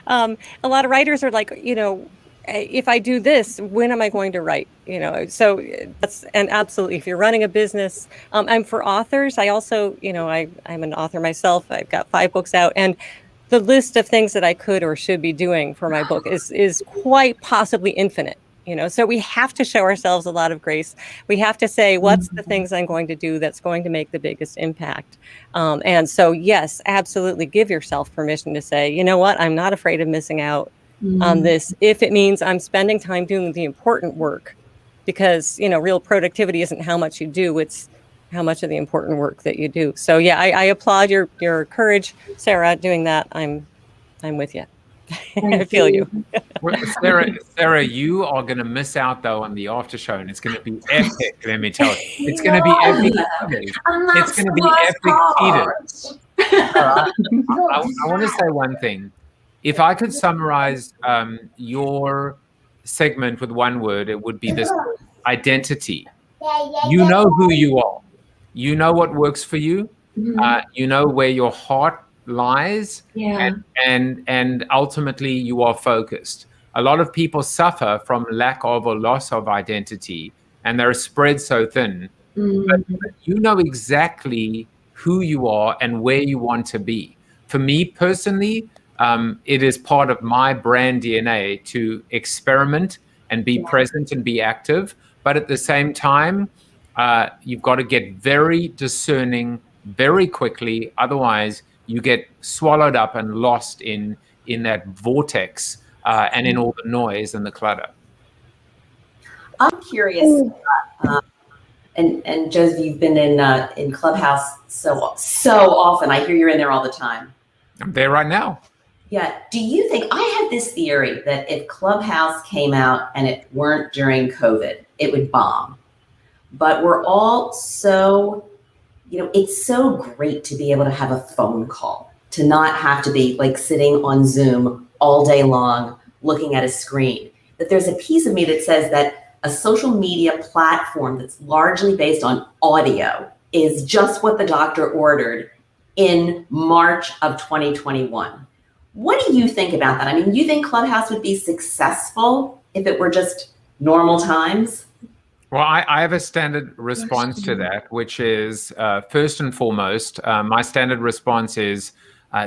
A lot of writers are like, if I do this, when am I going to write? So that's, and absolutely, if you're running a business, and for authors, I also, I'm an author myself. I've got 5 books out, and the list of things that I could or should be doing for my book is quite possibly infinite. So we have to show ourselves a lot of grace. We have to say, what's the things I'm going to do that's going to make the biggest impact? And so, yes, absolutely give yourself permission to say, you know what, I'm not afraid of missing out on this if it means I'm spending time doing the important work, because, real productivity isn't how much you do, it's how much of the important work that you do. So yeah, I applaud your courage, Sarah, doing that. I'm with you. I feel you. Sarah, you are going to miss out though on the after show, and it's going to be epic. Let me tell you, it's going to be epic. It's going to be epic. I want to say one thing. If I could summarize your segment with one word, it would be this: identity. You know who you are. You know what works for you. You know where your heart lies, and ultimately you are focused. A lot of people suffer from lack of or loss of identity, and they're spread so thin. But you know exactly who you are and where you want to be. For me personally, it is part of my brand DNA to experiment and be present and be active. But at the same time, you've got to get very discerning very quickly. Otherwise, you get swallowed up and lost in that vortex and in all the noise and the clutter. I'm curious, and Joseph, you've been in Clubhouse so often. I hear you're in there all the time. I'm there right now. Yeah. Do you think, I have this theory that if Clubhouse came out and it weren't during COVID, it would bomb. But we're all so, it's so great to be able to have a phone call, to not have to be like sitting on Zoom all day long, looking at a screen. That there's a piece of me that says that a social media platform that's largely based on audio is just what the doctor ordered in March of 2021. What do you think about that? I mean, you think Clubhouse would be successful if it were just normal times? Well, I have a standard response to that, which is first and foremost, my standard response is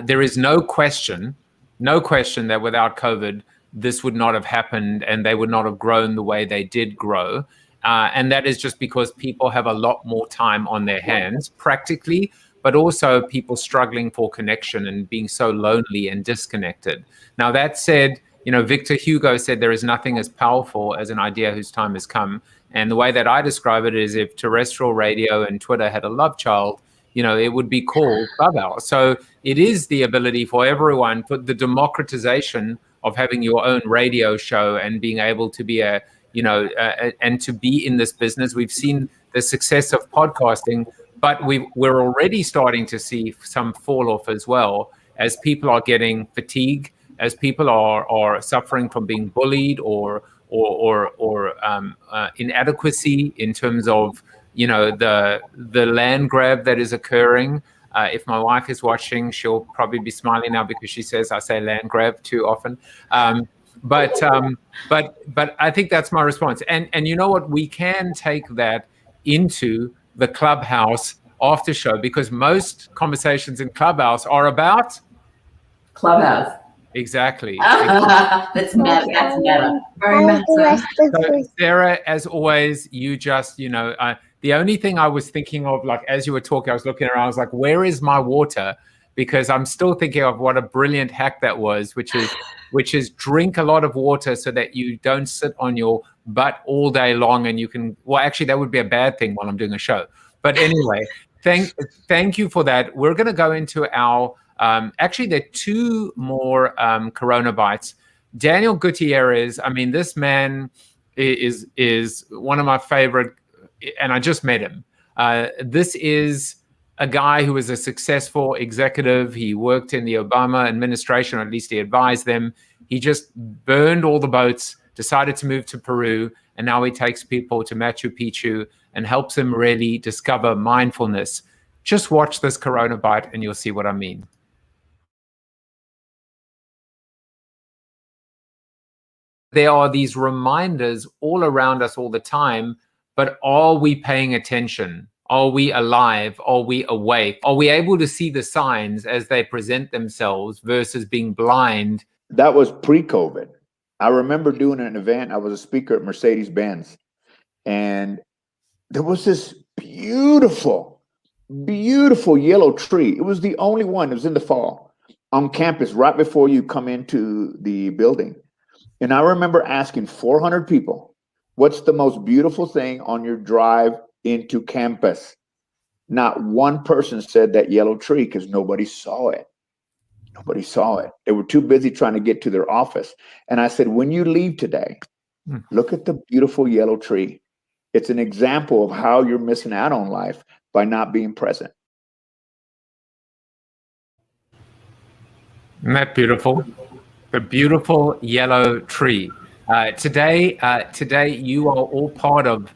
there is no question that without COVID, this would not have happened and they would not have grown the way they did grow. And that is just because people have a lot more time on their hands practically, but also people struggling for connection and being so lonely and disconnected. Now, that said, Victor Hugo said there is nothing as powerful as an idea whose time has come. And the way that I describe it is if terrestrial radio and Twitter had a love child, it would be called Clubhouse. So it is the ability for everyone, for the democratization of having your own radio show and being able to be and to be in this business. We've seen the success of podcasting, but we're already starting to see some fall off as well. as people are getting fatigued, as people are suffering from being bullied or inadequacy in terms of, you know, the land grab that is occurring. If my wife is watching, she'll probably be smiling now because she says I say land grab too often. But I think that's my response. And you know what? We can take that into the Clubhouse after show, because most conversations in Clubhouse are about Clubhouse. Exactly. That's meta. That's meta. Very meta. So, Sarah, as always, you just, you know, the only thing I was thinking of, like, as you were talking, I was looking around, I was like, where is my water? Because I'm still thinking of what a brilliant hack that was, which is drink a lot of water so that you don't sit on your butt all day long, and you can, well, actually, that would be a bad thing while I'm doing a show. But anyway, thank you for that. We're going to go into our, actually, there are two more CoronaBytes. Daniel Gutierrez, I mean, this man is one of my favorite, and I just met him. This is a guy who is a successful executive. He worked in the Obama administration, or at least he advised them. He just burned all the boats, decided to move to Peru, and now he takes people to Machu Picchu and helps them really discover mindfulness. Just watch this CoronaByte and you'll see what I mean. There are these reminders all around us all the time, but are we paying attention? Are we alive? Are we awake? Are we able to see the signs as they present themselves versus being blind? That was pre-COVID. I remember doing an event. I was a speaker at Mercedes-Benz, and there was this beautiful, beautiful yellow tree. It was the only one. It was in the fall on campus right before you come into the building. And I remember asking 400 people, what's the most beautiful thing on your drive into campus? Not one person said that yellow tree, because nobody saw it. Nobody saw it. They were too busy trying to get to their office. And I said, when you leave today, look at the beautiful yellow tree. It's an example of how you're missing out on life by not being present. Isn't that beautiful? The beautiful yellow tree. Today, you are all part of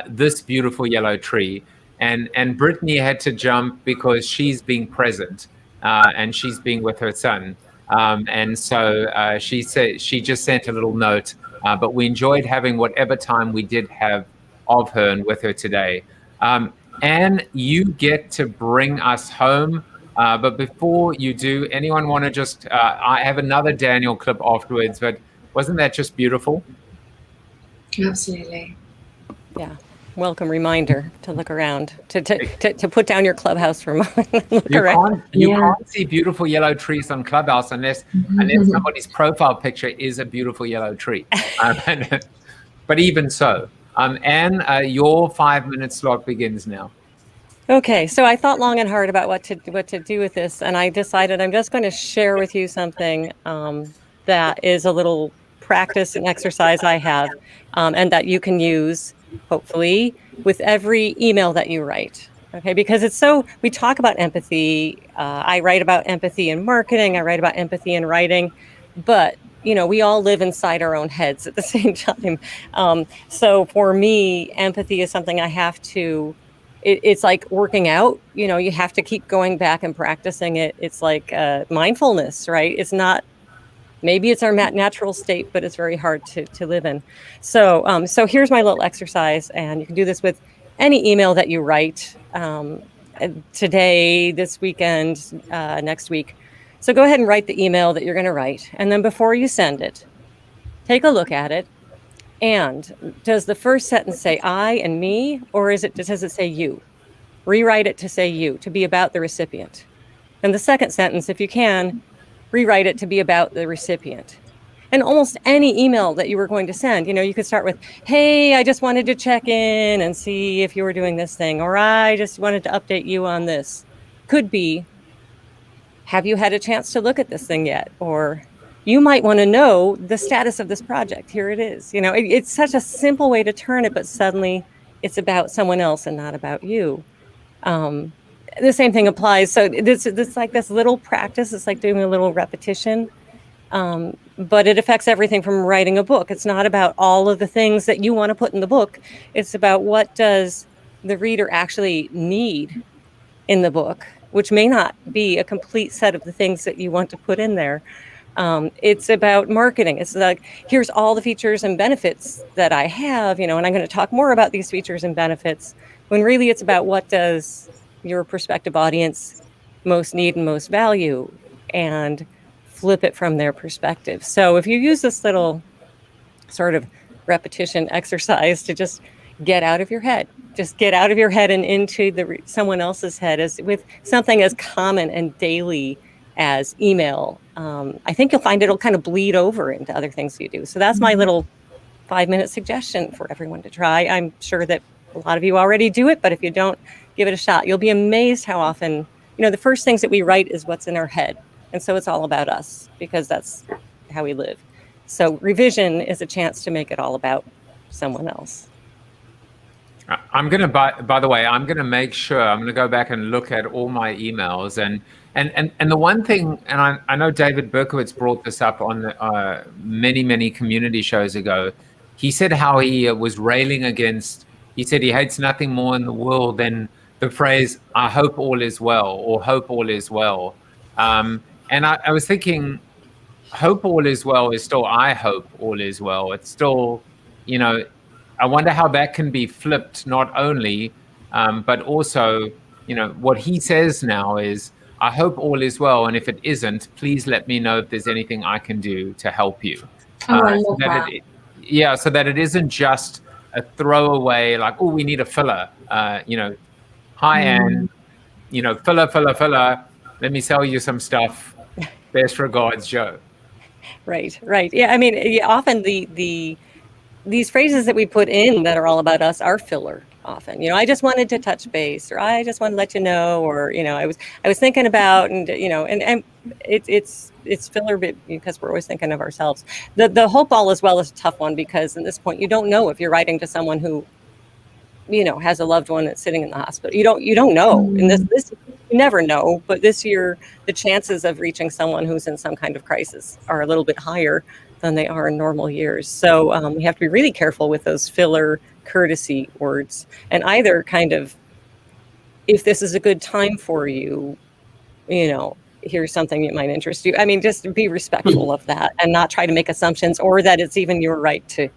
this beautiful yellow tree. And Brittany had to jump because she's being present and she's being with her son. And so she said, she just sent a little note, but we enjoyed having whatever time we did have of her and with her today. Anne, you get to bring us home. But before you do, anyone want to just, I have another Daniel clip afterwards, but wasn't that just beautiful? Absolutely. Yeah. Welcome reminder to look around, to put down your Clubhouse for a moment. You can't see beautiful yellow trees on Clubhouse unless somebody's profile picture is a beautiful yellow tree. But even so, Anne, your 5-minute slot begins now. Okay, so I thought long and hard about what to do with this, and I decided I'm just going to share with you something that is a little practice and exercise I have, and that you can use, hopefully, with every email that you write. Okay, because it's so, we talk about empathy. I write about empathy in marketing. I write about empathy in writing, but you know, we all live inside our own heads at the same time. So for me, empathy is something I have to. It's like working out, you know, you have to keep going back and practicing it. It's like mindfulness, right? It's not, maybe it's our natural state, but it's very hard to live in. So so here's my little exercise, and you can do this with any email that you write today, this weekend, next week. So go ahead and write the email that you're going to write. And then before you send it, take a look at it. And does the first sentence say I and me, or does it say you? Rewrite it to say you, to be about the recipient. And the second sentence, if you can, rewrite it to be about the recipient. And almost any email that you were going to send, you know, you could start with, hey, I just wanted to check in and see if you were doing this thing, or I just wanted to update you on this. Could be, have you had a chance to look at this thing yet? Or you might want to know the status of this project. Here it is. You know, it's such a simple way to turn it, but suddenly it's about someone else and not about you. the same thing applies. So this like this little practice. It's like doing a little repetition. But it affects everything from writing a book. It's not about all of the things that you want to put in the book. It's about what does the reader actually need in the book, which may not be a complete set of the things that you want to put in there. It's about marketing. It's like, here's all the features and benefits that I have, and I'm going to talk more about these features and benefits, when really it's about what does your prospective audience most need and most value, and flip it from their perspective. So if you use this little sort of repetition exercise to just get out of your head, and into someone else's head, as with something as common and daily as email, I think you'll find it'll kind of bleed over into other things you do. So that's my little 5-minute suggestion for everyone to try. I'm sure that a lot of you already do it, but if you don't, give it a shot. You'll be amazed how often, the first things that we write is what's in our head. And so it's all about us, because that's how we live. So revision is a chance to make it all about someone else. I'm going to, by the way, I'm going to make sure, I'm going to go back and look at all my emails. And the one thing, and I know David Berkowitz brought this up on many community shows ago. He said how he was railing against, he said he hates nothing more in the world than the phrase, I hope all is well, or hope all is well. And I was thinking, hope all is well is still, I hope all is well. It's still, I wonder how that can be flipped, not only, but also, what he says now is, I hope all is well. And if it isn't, please let me know if there's anything I can do to help you. I love that. So that it isn't just a throwaway, like, oh, we need a filler, high end, filler. Let me sell you some stuff. Best regards, Joe. Right. Yeah, I mean, often these phrases that we put in that are all about us are filler. Often, I just wanted to touch base, or I just want to let you know, or I was thinking about, and and it's filler because we're always thinking of ourselves. The hope all is well is a tough one, because at this point you don't know if you're writing to someone who has a loved one that's sitting in the hospital. You don't know. And this you never know, but this year the chances of reaching someone who's in some kind of crisis are a little bit higher than they are in normal years. So we have to be really careful with those filler courtesy words, and either kind of, if this is a good time for you, here's something that might interest you. I mean, just be respectful of that and not try to make assumptions, or that it's even your right to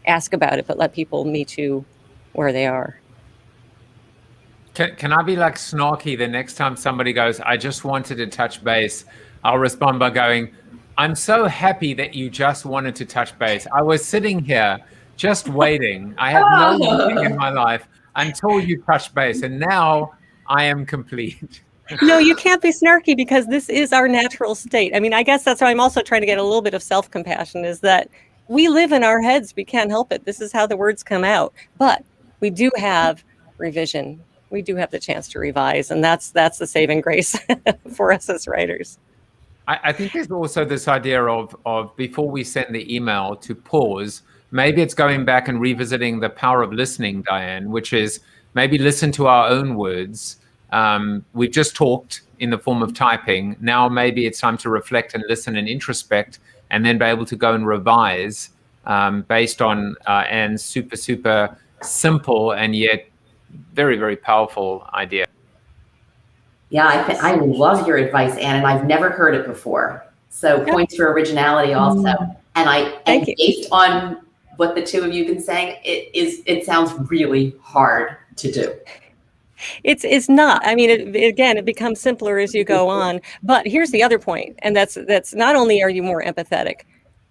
ask about it, but let people meet you where they are. Can I be like snarky the next time somebody goes, I just wanted to touch base? I'll respond by going, I'm so happy that you just wanted to touch base. I was sitting here just waiting. I had no meaning in my life until you touched base, and now I am complete. No, you can't be snarky, because this is our natural state. I mean, I guess that's why I'm also trying to get a little bit of self-compassion, is that we live in our heads. We can't help it. This is how the words come out. But we do have revision. We do have the chance to revise, and that's the saving grace for us as writers. I think there's also this idea of before we send the email, to pause. Maybe it's going back and revisiting the power of listening, Diane, which is maybe listen to our own words. We've just talked in the form of typing. Now maybe it's time to reflect and listen and introspect, and then be able to go and revise based on Anne's super simple and yet very powerful idea. Yeah, I love your advice, Anne, and I've never heard it before. So points for originality also. And based on what the two of you have been saying, it sounds really hard to do. It's not. I mean, it becomes simpler as you go on. But here's the other point, and that's not only are you more empathetic,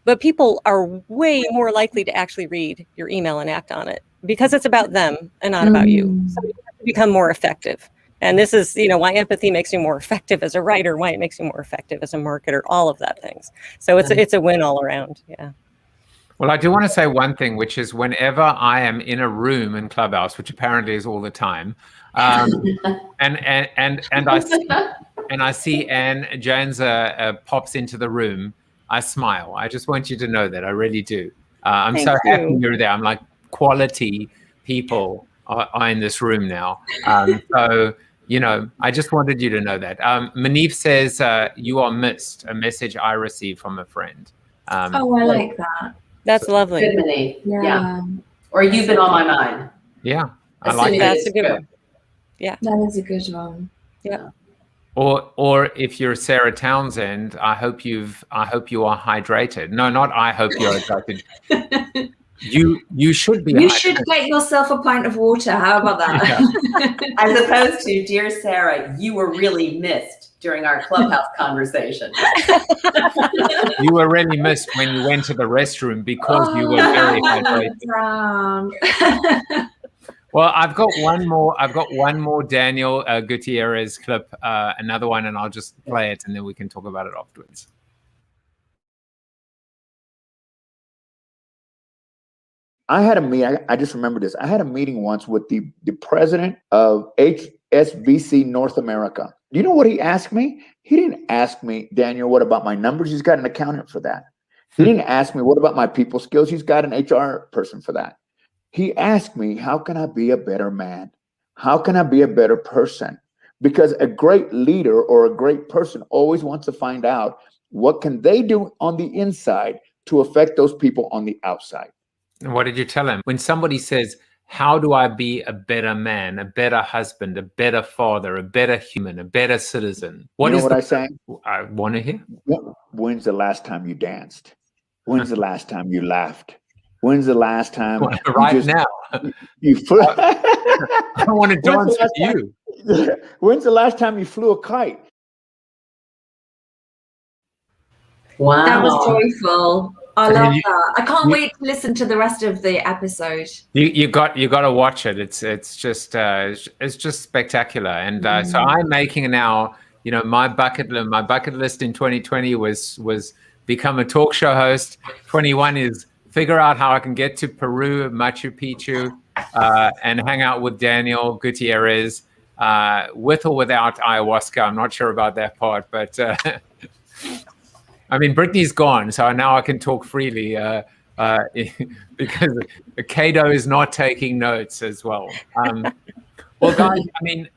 but people are way more likely to actually read your email and act on it, because it's about them and not about you. So you have to become more effective. And this is, why empathy makes you more effective as a writer, why it makes you more effective as a marketer, all of that things. So it's a win all around. Yeah. Well, I do want to say one thing, which is whenever I am in a room in Clubhouse, which apparently is all the time, and I see Anne Janzer pops into the room, I smile. I just want you to know that. I really do. I'm so happy you're there. I'm like, quality people are in this room now. So you know, I just wanted you to know that. Manif says, you are missed, a message I received from a friend. Oh, I like that. That's lovely. Good, Manif. Yeah. Or you've been on my mind. Yeah, I like it. That's a good one. Yeah, that is a good one. Yeah. Or if you're Sarah Townsend, I hope you are hydrated. No, not I hope you're hydrated. You should be. You should get yourself a pint of water. How about that? Yeah. As opposed to, dear Sarah, you were really missed during our Clubhouse conversation. You were really missed when you went to the restroom because you were very hydrated. Well, I've got one more Daniel Gutierrez clip, another one, and I'll just play it and then we can talk about it afterwards. I had a meeting. I just remember this. I had a meeting once with the president of HSBC North America. Do you know what he asked me? He didn't ask me, Daniel, what about my numbers? He's got an accountant for that. He didn't ask me, what about my people skills? He's got an HR person for that. He asked me, how can I be a better man? How can I be a better person? Because a great leader or a great person always wants to find out what can they do on the inside to affect those people on the outside. And what did you tell him? When somebody says, how do I be a better man, a better husband, a better father, a better human, a better citizen? What I say? I want to hear. When's the last time you danced? When's the last time you laughed? When's the last time? Right now. You flew. I want to dance with you. When's the last time you flew a kite? Wow. That was joyful. I love that. I can't wait to listen to the rest of the episode. You got to watch it. It's just spectacular. And so I'm making now, you know, my bucket list in 2020 was become a talk show host. 21 is figure out how I can get to Peru, Machu Picchu, and hang out with Daniel Gutierrez, with or without ayahuasca. I'm not sure about that part, but I mean, Brittany's gone, so now I can talk freely because Cato is not taking notes as well. Well, guys, I mean,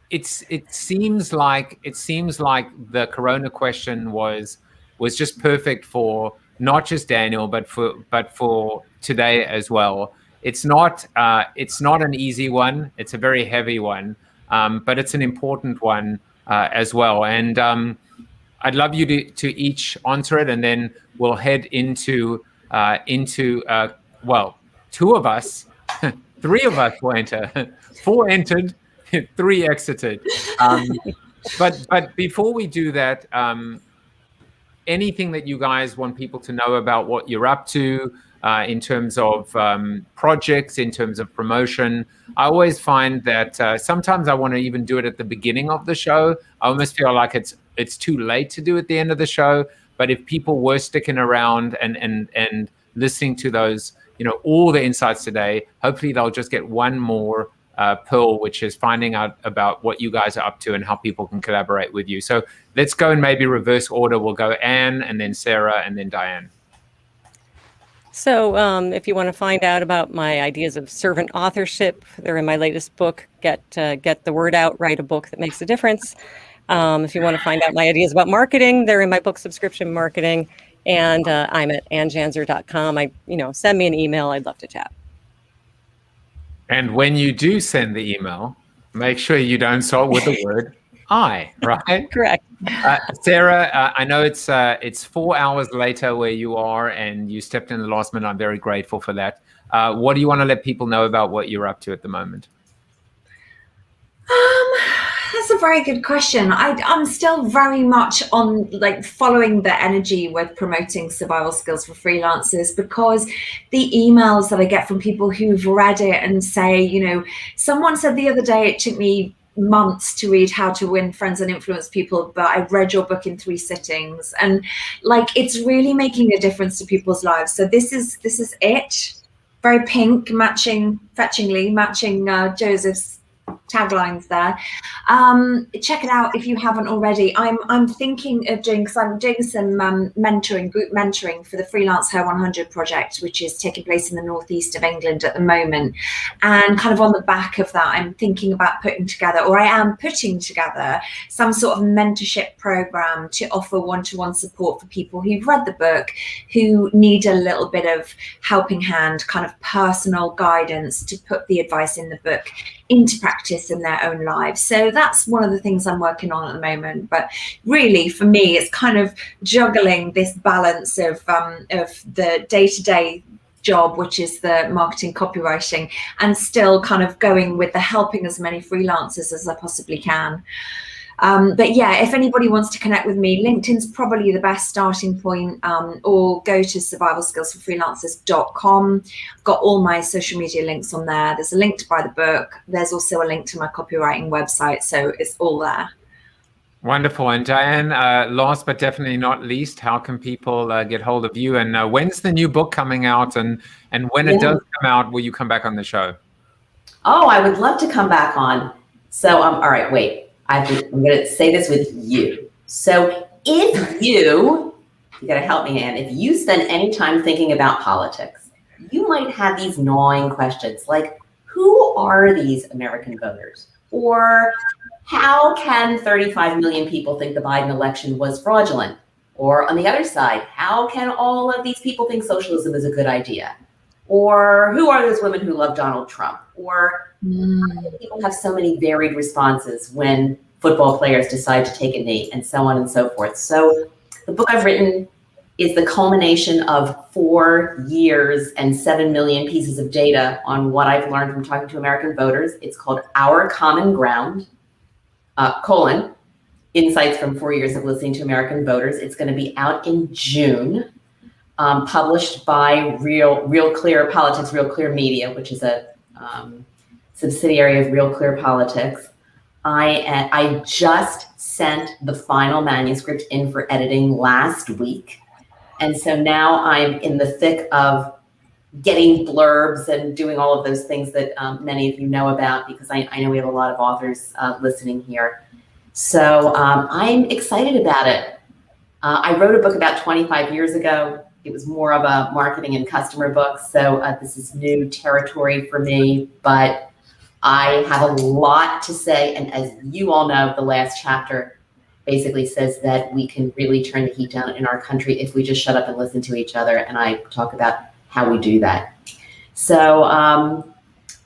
it seems like the Corona question was just perfect for not just Daniel, but for today as well. It's not an easy one. It's a very heavy one, but it's an important one as well. And I'd love you to each answer it, and then we'll head into well, 2 of us, 3 of us will enter, 4 entered, 3 exited. But before we do that, anything that you guys want people to know about what you're up to in terms of projects, in terms of promotion. I always find that sometimes I want to even do it at the beginning of the show. I almost feel like it's too late to do at the end of the show. But if people were sticking around and listening to those, you know, all the insights today, hopefully they'll just get one more pearl, which is finding out about what you guys are up to and how people can collaborate with you. So let's go in maybe reverse order. We'll go Anne, and then Sarah, and then Diane. So if you want to find out about my ideas of servant authorship, they're in my latest book, Get the Word Out, Write a Book That Makes a Difference. If you want to find out my ideas about marketing, they're in my book, Subscription Marketing, and I'm at annjanzer.com. Send me an email. I'd love to chat. And when you do send the email, make sure you don't start with the word I, right? Correct. Sarah, I know it's 4 hours later where you are, and you stepped in the last minute. I'm very grateful for that. What do you want to let people know about what you're up to at the moment? That's a very good question. I'm still very much on following the energy with promoting survival skills for freelancers, because the emails that I get from people who've read it and say, someone said the other day it took me months to read How to Win Friends and Influence People, but I read your book in 3 sittings, and it's really making a difference to people's lives. So this is it. Very pink, fetchingly matching Joseph's taglines there. Check it out if you haven't already. I'm thinking of doing, because I'm doing some mentoring, group mentoring for the Freelance Her 100 project, which is taking place in the northeast of England at the moment. And kind of on the back of that, I'm thinking about putting together, or I am putting together, some sort of mentorship program to offer one-to-one support for people who've read the book, who need a little bit of helping hand, kind of personal guidance to put the advice in the book into practice in their own lives. So that's one of the things I'm working on at the moment. But really, for me, it's kind of juggling this balance of the day-to-day job, which is the marketing copywriting, and still kind of going with the helping as many freelancers as I possibly can. But yeah, if anybody wants to connect with me, LinkedIn's probably the best starting point, or go to survivalskillsforfreelancers.com. I've got all my social media links on there. There's a link to buy the book. There's also a link to my copywriting website. So it's all there. Wonderful. And Diane, last but definitely not least, how can people get hold of you? And when's the new book coming out? And when it does come out, will you come back on the show? Oh, I would love to come back on. So, all right, wait. I'm going to say this with you. So if you got to help me, Anne, if you spend any time thinking about politics, you might have these gnawing questions like, who are these American voters? Or how can 35 million people think the Biden election was fraudulent? Or on the other side, how can all of these people think socialism is a good idea? Or who are those women who love Donald Trump? Or people have so many varied responses when football players decide to take a knee, and so on and so forth. So the book I've written is the culmination of 4 years and 7 million pieces of data on what I've learned from talking to American voters. It's called Our Common Ground, Insights from 4 Years of Listening to American Voters. It's going to be out in June. Published by Real Clear Politics, Real Clear Media, which is a subsidiary of Real Clear Politics. I just sent the final manuscript in for editing last week. And so now I'm in the thick of getting blurbs and doing all of those things that many of you know about, because I know we have a lot of authors listening here. So I'm excited about it. I wrote a book about 25 years ago. It was more of a marketing and customer book. So this is new territory for me, but I have a lot to say. And as you all know, the last chapter basically says that we can really turn the heat down in our country if we just shut up and listen to each other. And I talk about how we do that. So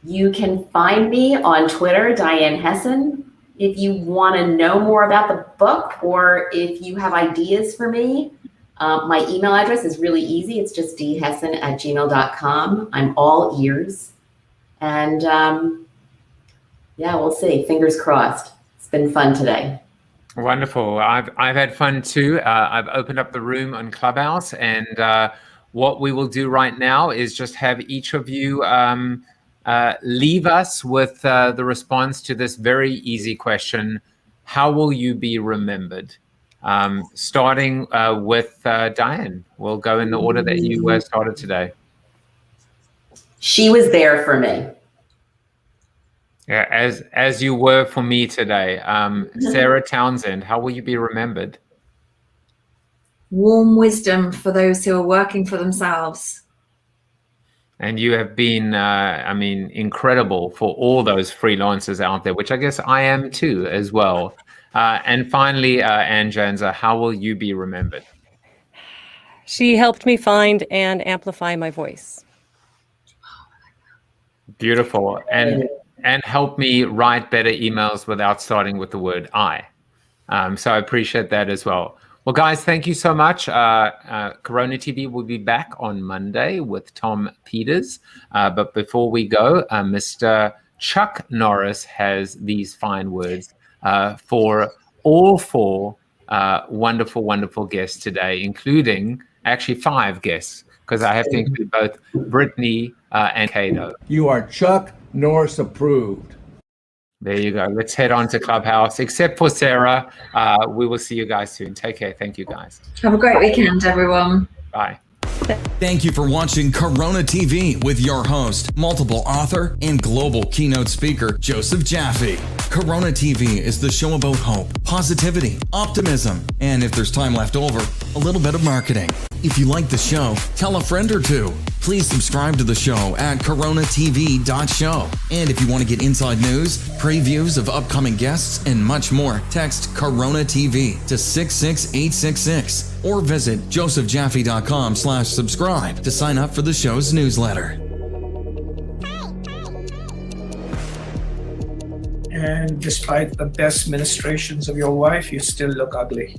you can find me on Twitter, Diane Hessan. If you want to know more about the book, or if you have ideas for me, my email address is really easy. It's just dhessan@gmail.com. I'm all ears. And yeah, we'll see. Fingers crossed. It's been fun today. Wonderful. I've had fun too. I've opened up the room on Clubhouse, and what we will do right now is just have each of you leave us with the response to this very easy question: how will you be remembered? Starting with Diane. We'll go in the order that you started today. She was there for me. Yeah, as you were for me today. Sarah Townsend, how will you be remembered? Warm wisdom for those who are working for themselves. And you have been, I mean, incredible for all those freelancers out there, which I guess I am too as well. And finally, Anne Janzer, how will you be remembered? She helped me find and amplify my voice. Beautiful. And help me write better emails without starting with the word I. So I appreciate that as well. Well, guys, thank you so much. Corona TV will be back on Monday with Tom Peters. But before we go, Mr. Chuck Norris has these fine words for all four wonderful, wonderful guests today, including actually 5 guests, because I have to include both Brittany and Cato. You are Chuck Norris approved. There you go. Let's head on to Clubhouse. Except for Sarah, we will see you guys soon. Take care. Thank you, guys. Have a great weekend, everyone. Bye. Thank you for watching Corona TV with your host, multiple author, and global keynote speaker, Joseph Jaffe. Corona TV is the show about hope, positivity, optimism, and if there's time left over, a little bit of marketing. If you like the show, tell a friend or two. Please subscribe to the show at coronatv.show. And if you want to get inside news, previews of upcoming guests, and much more, text Corona TV to 66866 or visit josephjaffe.com/subscribe to sign up for the show's newsletter. And despite the best ministrations of your wife, you still look ugly.